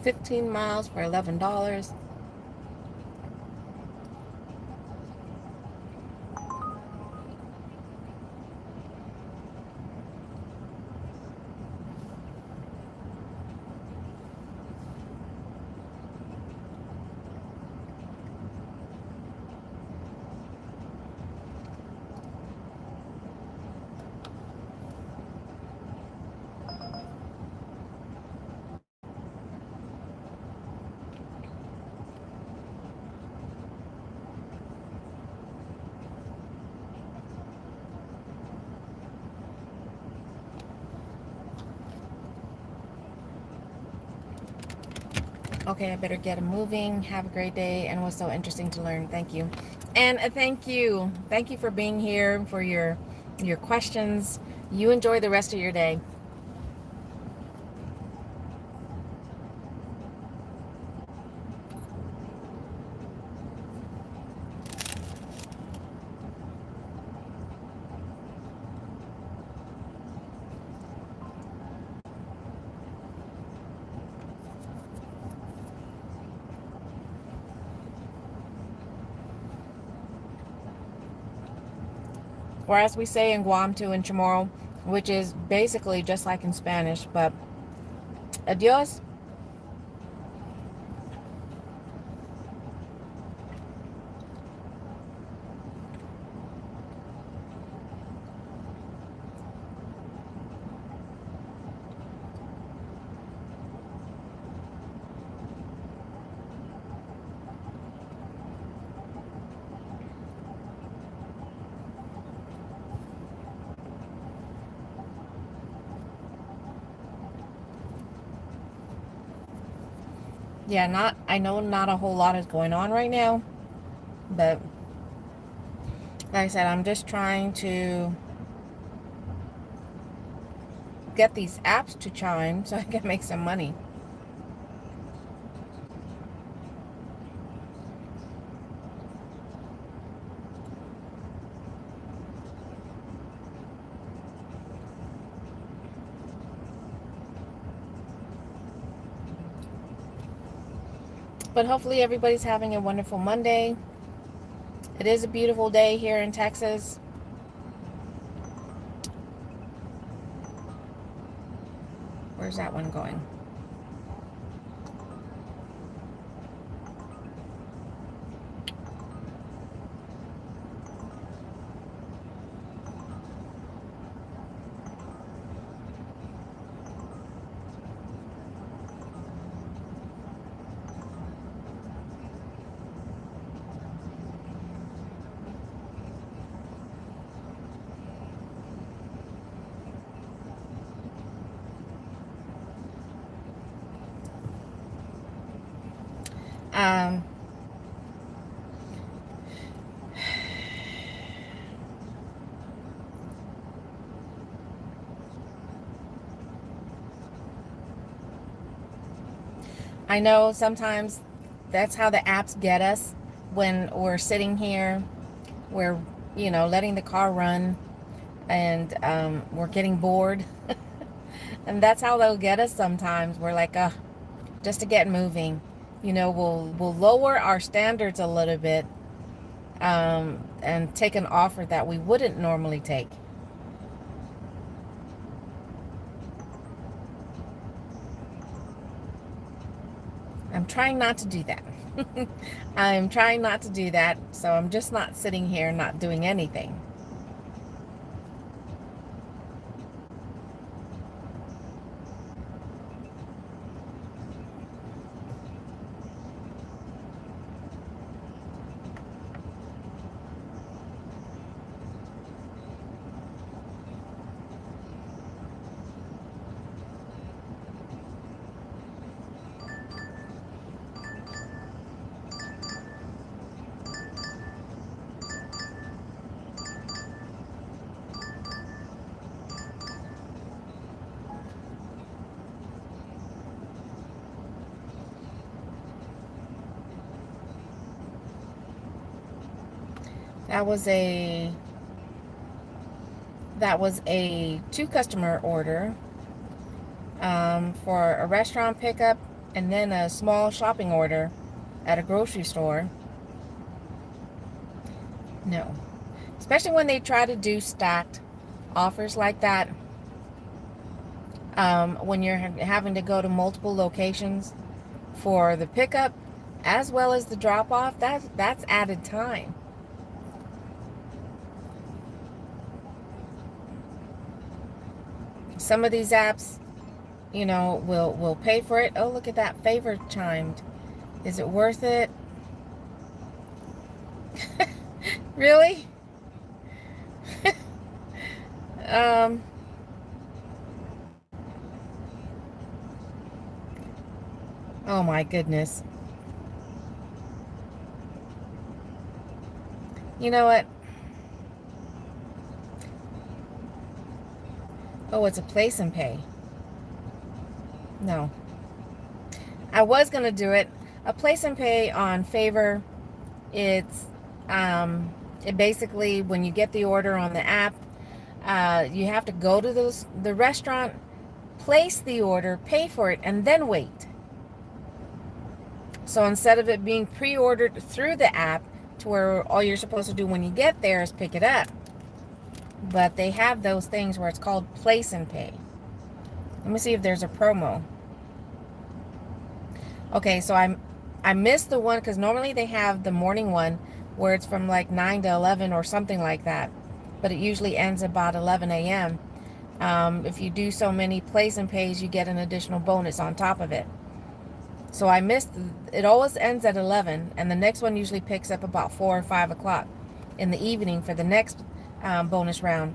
$15 miles for $11. Okay, I better get moving. Have a great day, and it was so interesting to learn. Thank you. And thank you. Thank you for being here, for your questions. You enjoy the rest of your day. Or as we say in Guam too, in Chamorro, which is basically just like in Spanish, but adios. Yeah, I know not a whole lot is going on right now, but like I said, I'm just trying to get these apps to chime so I can make some money. But hopefully everybody's having a wonderful Monday. It is a beautiful day here in Texas. Where's that one going? Um, I know sometimes that's how the apps get us when we're sitting here, we're, letting the car run and we're getting bored. And that's how they'll get us sometimes. We're like, just to get moving. We'll lower our standards a little bit and take an offer that we wouldn't normally take. I'm trying not to do that. I'm trying not to do that, so I'm just not sitting here not doing anything. That was a 2 customer order for a restaurant pickup and then a small shopping order at a grocery store. No. Especially when they try to do stacked offers like that. When you're having to go to multiple locations for the pickup as well as the drop off, that's added time. Some of these apps, will pay for it. Oh, look at that favor chimed. Is it worth it? Really? Oh my goodness. You know what? Oh, it's a place and pay. No. I was going to do it. A place and pay on Favor. It's it basically, when you get the order on the app, you have to go to the restaurant, place the order, pay for it, and then wait. So instead of it being pre-ordered through the app, to where all you're supposed to do when you get there is pick it up, but they have those things where it's called place and pay. Let me see if there's a promo. Okay, so I missed the one because normally they have the morning one where it's from like 9 to 11 or something like that, but it usually ends about 11 a.m. If you do so many place and pays, you get an additional bonus on top of it. So I missed, it always ends at 11, and the next one usually picks up about 4 or 5 o'clock in the evening for the next bonus round.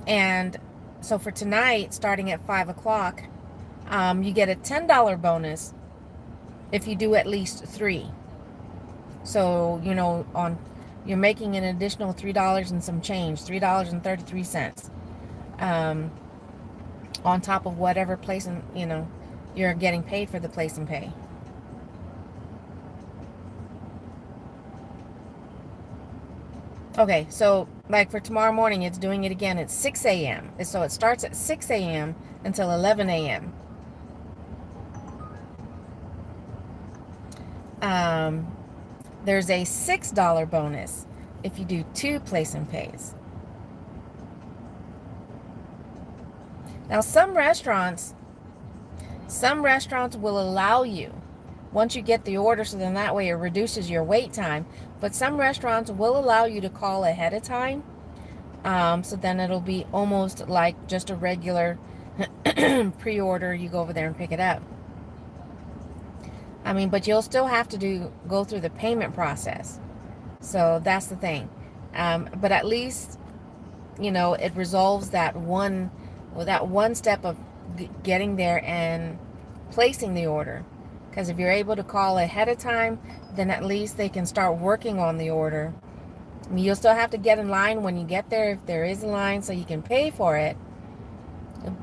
And so for tonight, starting at 5 o'clock, you get a $10 bonus if you do at least 3. So, you know, you're making an additional $3 and some change, $3.33, on top of whatever place, and you know, you're getting paid for the place and pay. Okay, so like for tomorrow morning, it's doing it again at 6 a.m. So it starts at 6 a.m. until 11 a.m. There's a $6 bonus if you do 2 place and pays. Now, some restaurants will allow you, once you get the order, so then that way it reduces your wait time. But some restaurants will allow you to call ahead of time. So then it'll be almost like just a regular pre-order. You go over there and pick it up. I mean, but you'll still have to go through the payment process. So that's the thing. But at least, you know, it resolves that one step of getting there and placing the order. Because if you're able to call ahead of time, then at least they can start working on the order. I mean, you'll still have to get in line when you get there, if there is a line, so you can pay for it.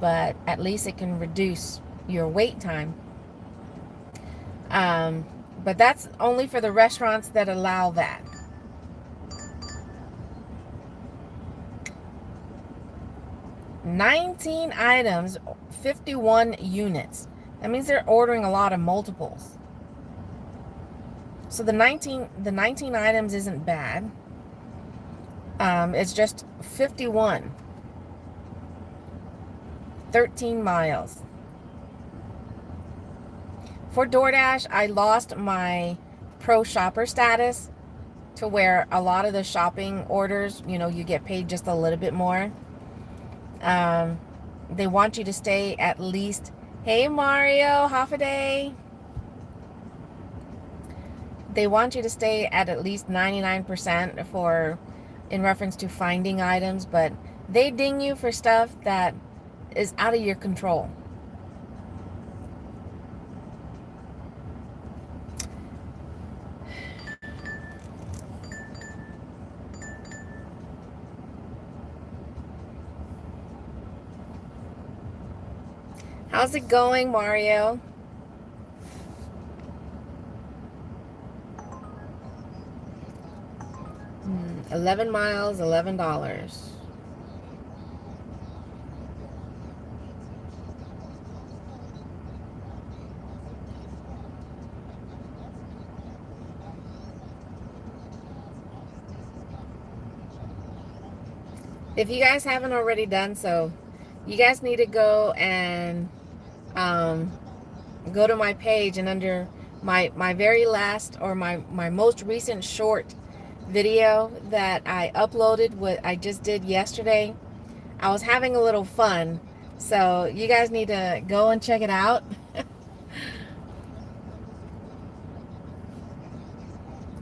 But at least it can reduce your wait time. But that's only for the restaurants that allow that. $19 items, 51 units. That means they're ordering a lot of multiples. So the 19 items isn't bad. It's just 51. 13 miles. For DoorDash, I lost my pro shopper status to where a lot of the shopping orders, you know, you get paid just a little bit more. They want you to stay at least, hey Mario, half a day. They want you to stay at least 99% for, in reference to finding items, but they ding you for stuff that is out of your control. How's it going, Mario? $11 miles, $11. If you guys haven't already done so, you guys need to go and go to my page, and under my very last, or my most recent short video that I uploaded, what I just did yesterday, I was having a little fun, so you guys need to go and check it out.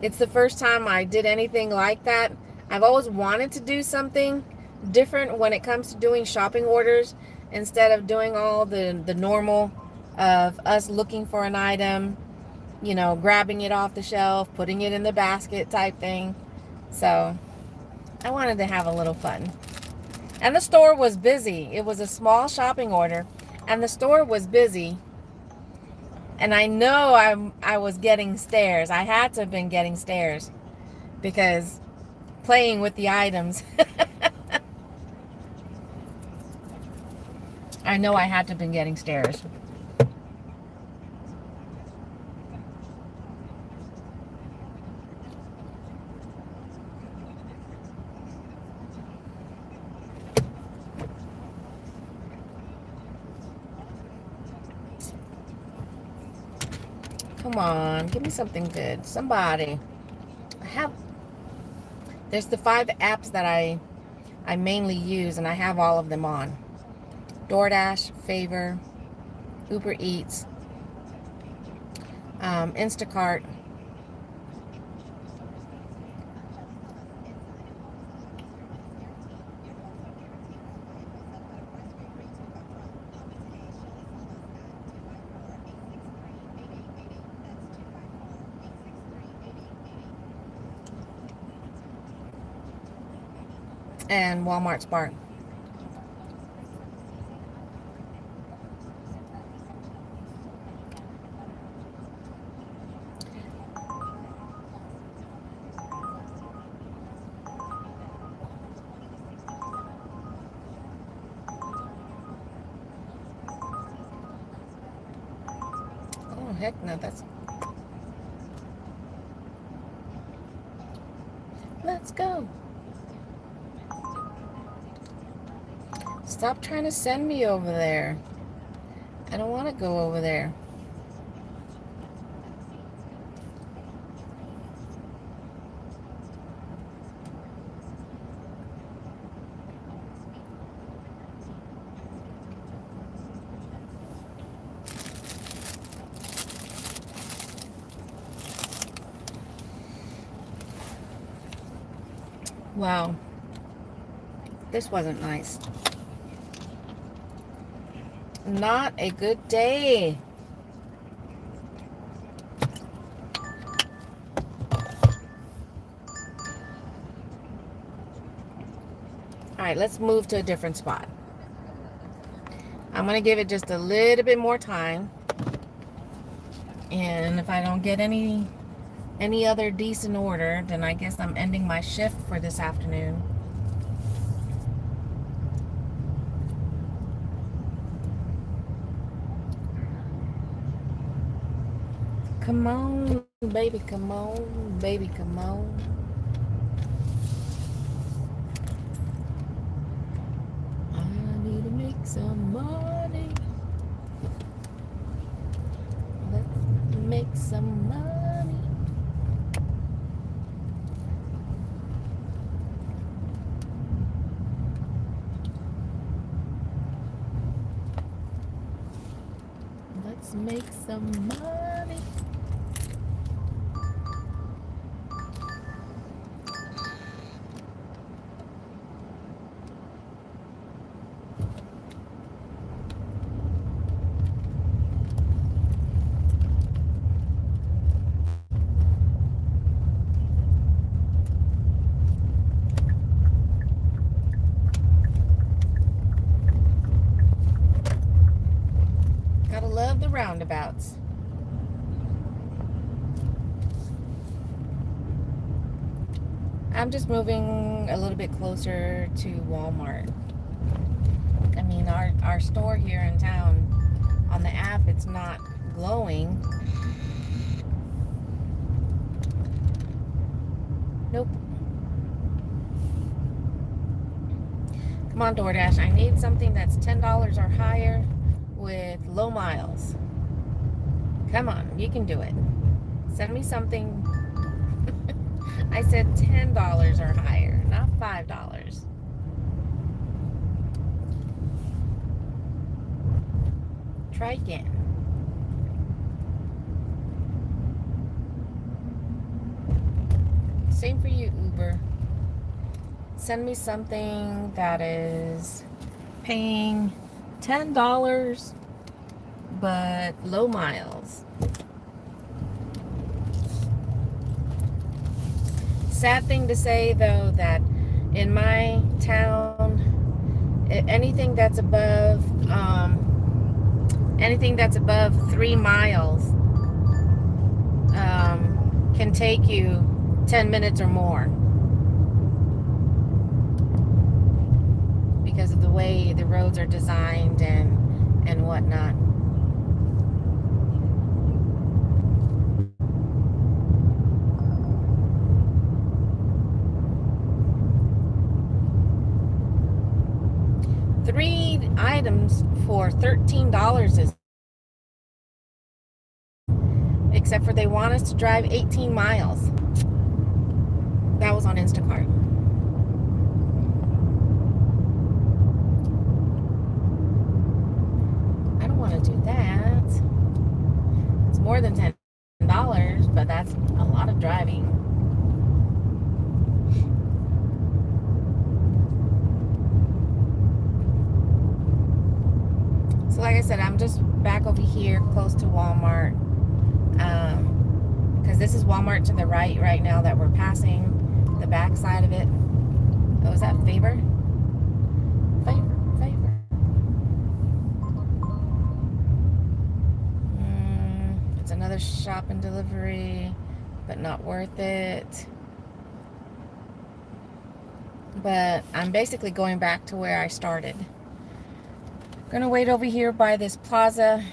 It's the first time I did anything like that. I've always wanted to do something different when it comes to doing shopping orders, instead of doing all the normal of us looking for an item, you know, grabbing it off the shelf, putting it in the basket type thing. So I wanted to have a little fun. And the store was busy. It was a small shopping order, and the store was busy. And I know I was getting stares. I had to have been getting stares because playing with the items. I know I had to have been getting stares. Come on, give me something good. Somebody. There's the 5 apps that I mainly use, and I have all of them on. DoorDash, Favor, Uber Eats, Instacart. And Walmart Spark. Oh, heck no, let's go. Stop trying to send me over there. I don't want to go over there. Wow. This wasn't nice. Not a good day. All right, let's move to a different spot. I'm going to give it just a little bit more time. And if I don't get any other decent order, then I guess I'm ending my shift for this afternoon. Come on, baby, come on, baby, come on. I need to make some money. Let's make some money. Let's make some money. Gotta love the roundabouts. I'm just moving a little bit closer to Walmart. I mean, our store here in town, on the app, it's not glowing. Nope. Come on, DoorDash. I need something that's $10 or higher with low miles. Come on, you can do it. Send me something. I said $10 or higher, not $5. Try again. Same for you, Uber. Send me something that is paying $10 but low miles. Sad thing to say though, that in my town, anything that's above 3 miles can take you 10 minutes or more because of the way the roads are designed and whatnot. Three items for $13 is, except for they want us to drive 18 miles. That was on Instacart. I don't want to do that. It's more than $10, but that's a lot of driving. So like I said, I'm just back over here close to Walmart. Because this is Walmart to the right now that we're passing the back side of it. Oh, is that Favor? Favor. It's another shop and delivery, but not worth it. But I'm basically going back to where I started. Gonna wait over here by this plaza.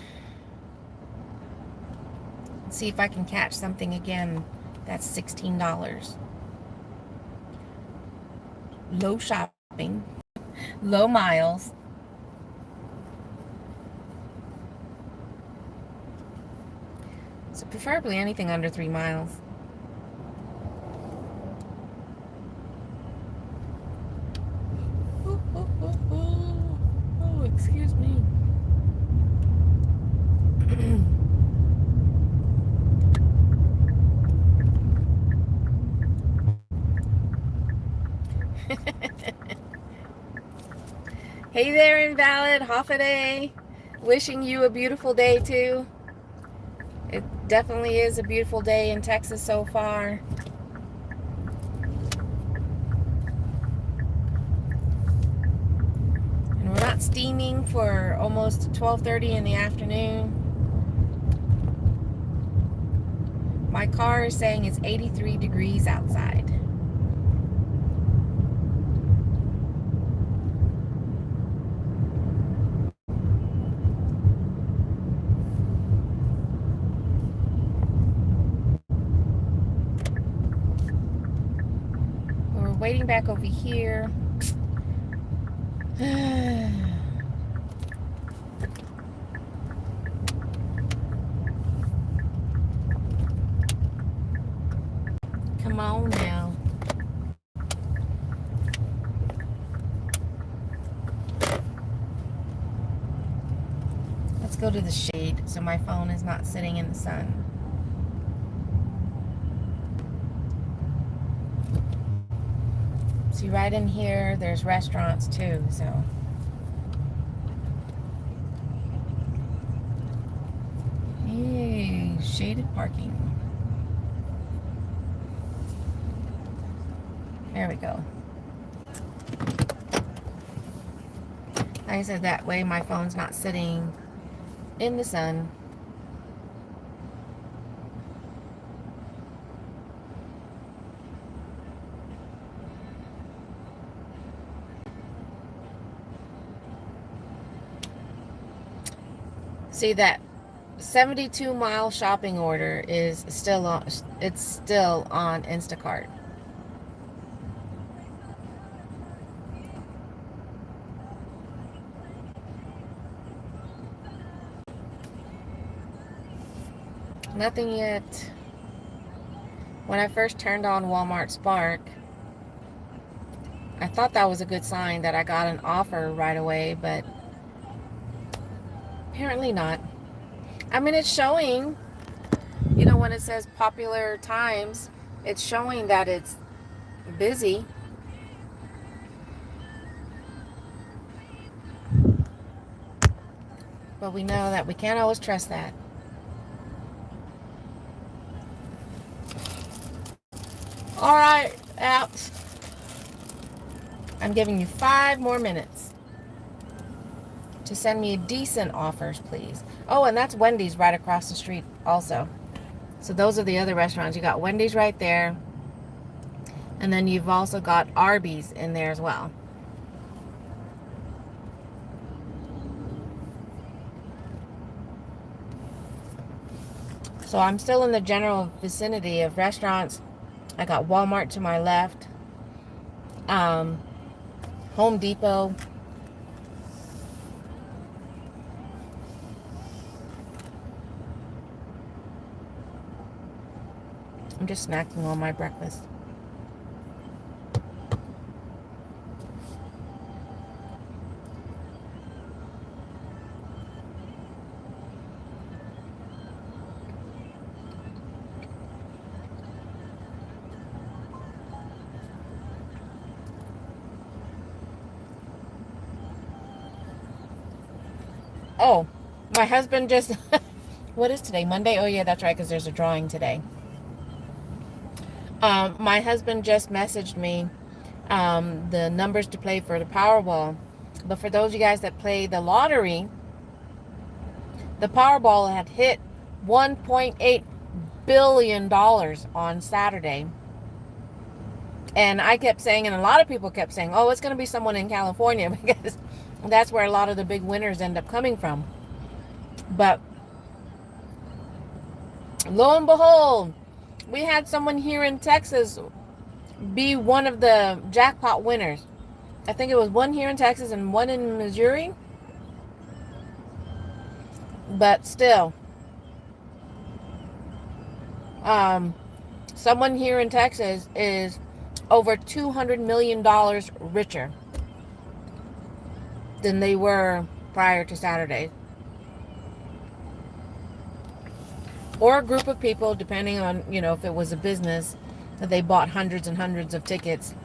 See if I can catch something again. That's $16. Low shopping, low miles. So preferably anything under 3 miles. Oh, excuse me. Hey there, Invalid. Hoffaday. Wishing you a beautiful day, too. It definitely is a beautiful day in Texas so far. And we're not steaming for almost 12:30 in the afternoon. My car is saying it's 83 degrees outside. Waiting back over here. Come on now. Let's go to the shade so my phone is not sitting in the sun. See, right in here, there's restaurants too, so. Yay, shaded parking. There we go. Like I said, that way my phone's not sitting in the sun. See, that 72-mile shopping order is still on. It's still on Instacart. Nothing yet. When I first turned on Walmart Spark, I thought that was a good sign that I got an offer right away, but apparently not. I mean, it's showing, you know, when it says popular times, it's showing that it's busy. But we know that we can't always trust that. All right, out. I'm giving you 5 more minutes to send me decent offers, please. Oh, and that's Wendy's right across the street also. So those are the other restaurants. You got Wendy's right there. And then you've also got Arby's in there as well. So I'm still in the general vicinity of restaurants. I got Walmart to my left. Home Depot. I'm just snacking on my breakfast. Oh, my husband just... What is today? Monday? Oh, yeah, that's right, because there's a drawing today. My husband just messaged me the numbers to play for the Powerball. But for those of you guys that play the lottery, the Powerball had hit $1.8 billion on Saturday. And I kept saying, and a lot of people kept saying, oh, it's going to be someone in California, because that's where a lot of the big winners end up coming from. But lo and behold, we had someone here in Texas be one of the jackpot winners. I think it was one here in Texas and one in Missouri. But still, someone here in Texas is over $200 million richer than they were prior to Saturday. Or a group of people, depending on, you know, if it was a business, that they bought hundreds and hundreds of tickets.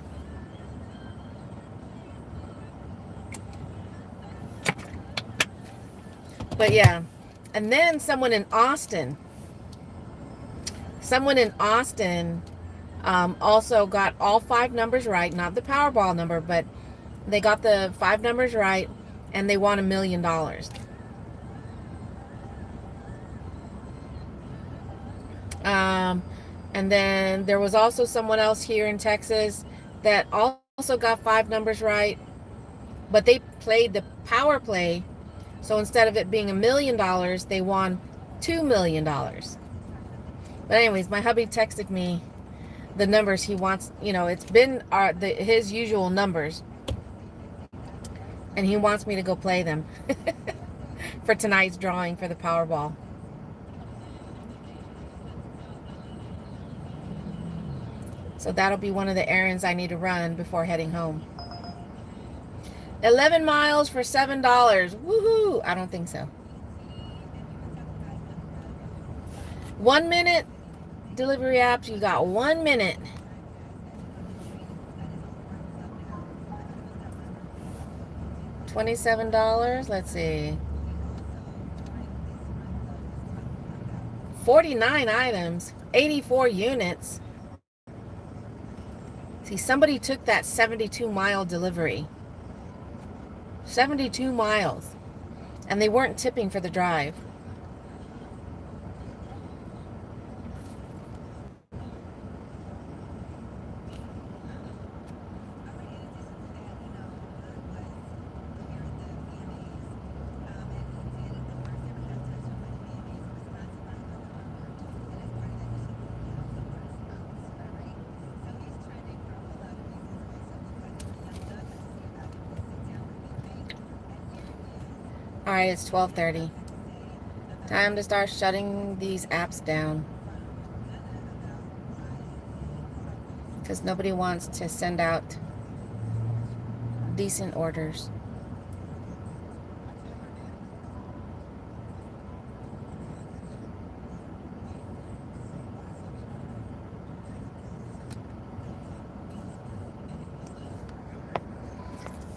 But yeah, and then someone in Austin also got all 5 numbers right, not the Powerball number, but they got the 5 numbers right, and they won $1 million. And then there was also someone else here in Texas that also got 5 numbers right, but they played the power play. So instead of it being $1 million, they won $2 million. But anyways, my hubby texted me the numbers he wants. You know, it's been his usual numbers, and he wants me to go play them for tonight's drawing for the Powerball. So that'll be one of the errands I need to run before heading home. 11 miles for $7. Woohoo! I don't think so. 1 minute delivery apps. You got 1 minute. $27. Let's see. 49 items. 84 units. See, somebody took that 72-mile delivery. 72 miles. And they weren't tipping for the drive. Alright, it's 12:30. Time to start shutting these apps down. Because nobody wants to send out decent orders.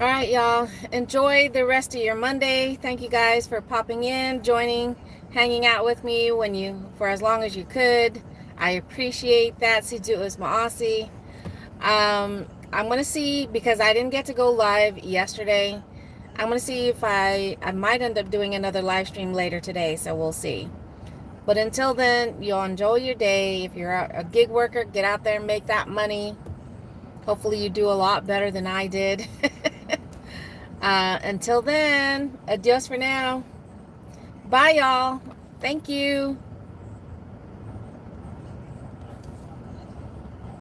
All right, y'all. Enjoy the rest of your Monday. Thank you guys for popping in, joining, hanging out with me for as long as you could. I appreciate that. Sidu is Maasi. I'm going to see, because I didn't get to go live yesterday. I'm going to see if I might end up doing another live stream later today. So we'll see. But until then, you'll enjoy your day. If you're a gig worker, get out there and make that money. Hopefully you do a lot better than I did. Until then, adios for now. Bye, y'all. Thank you.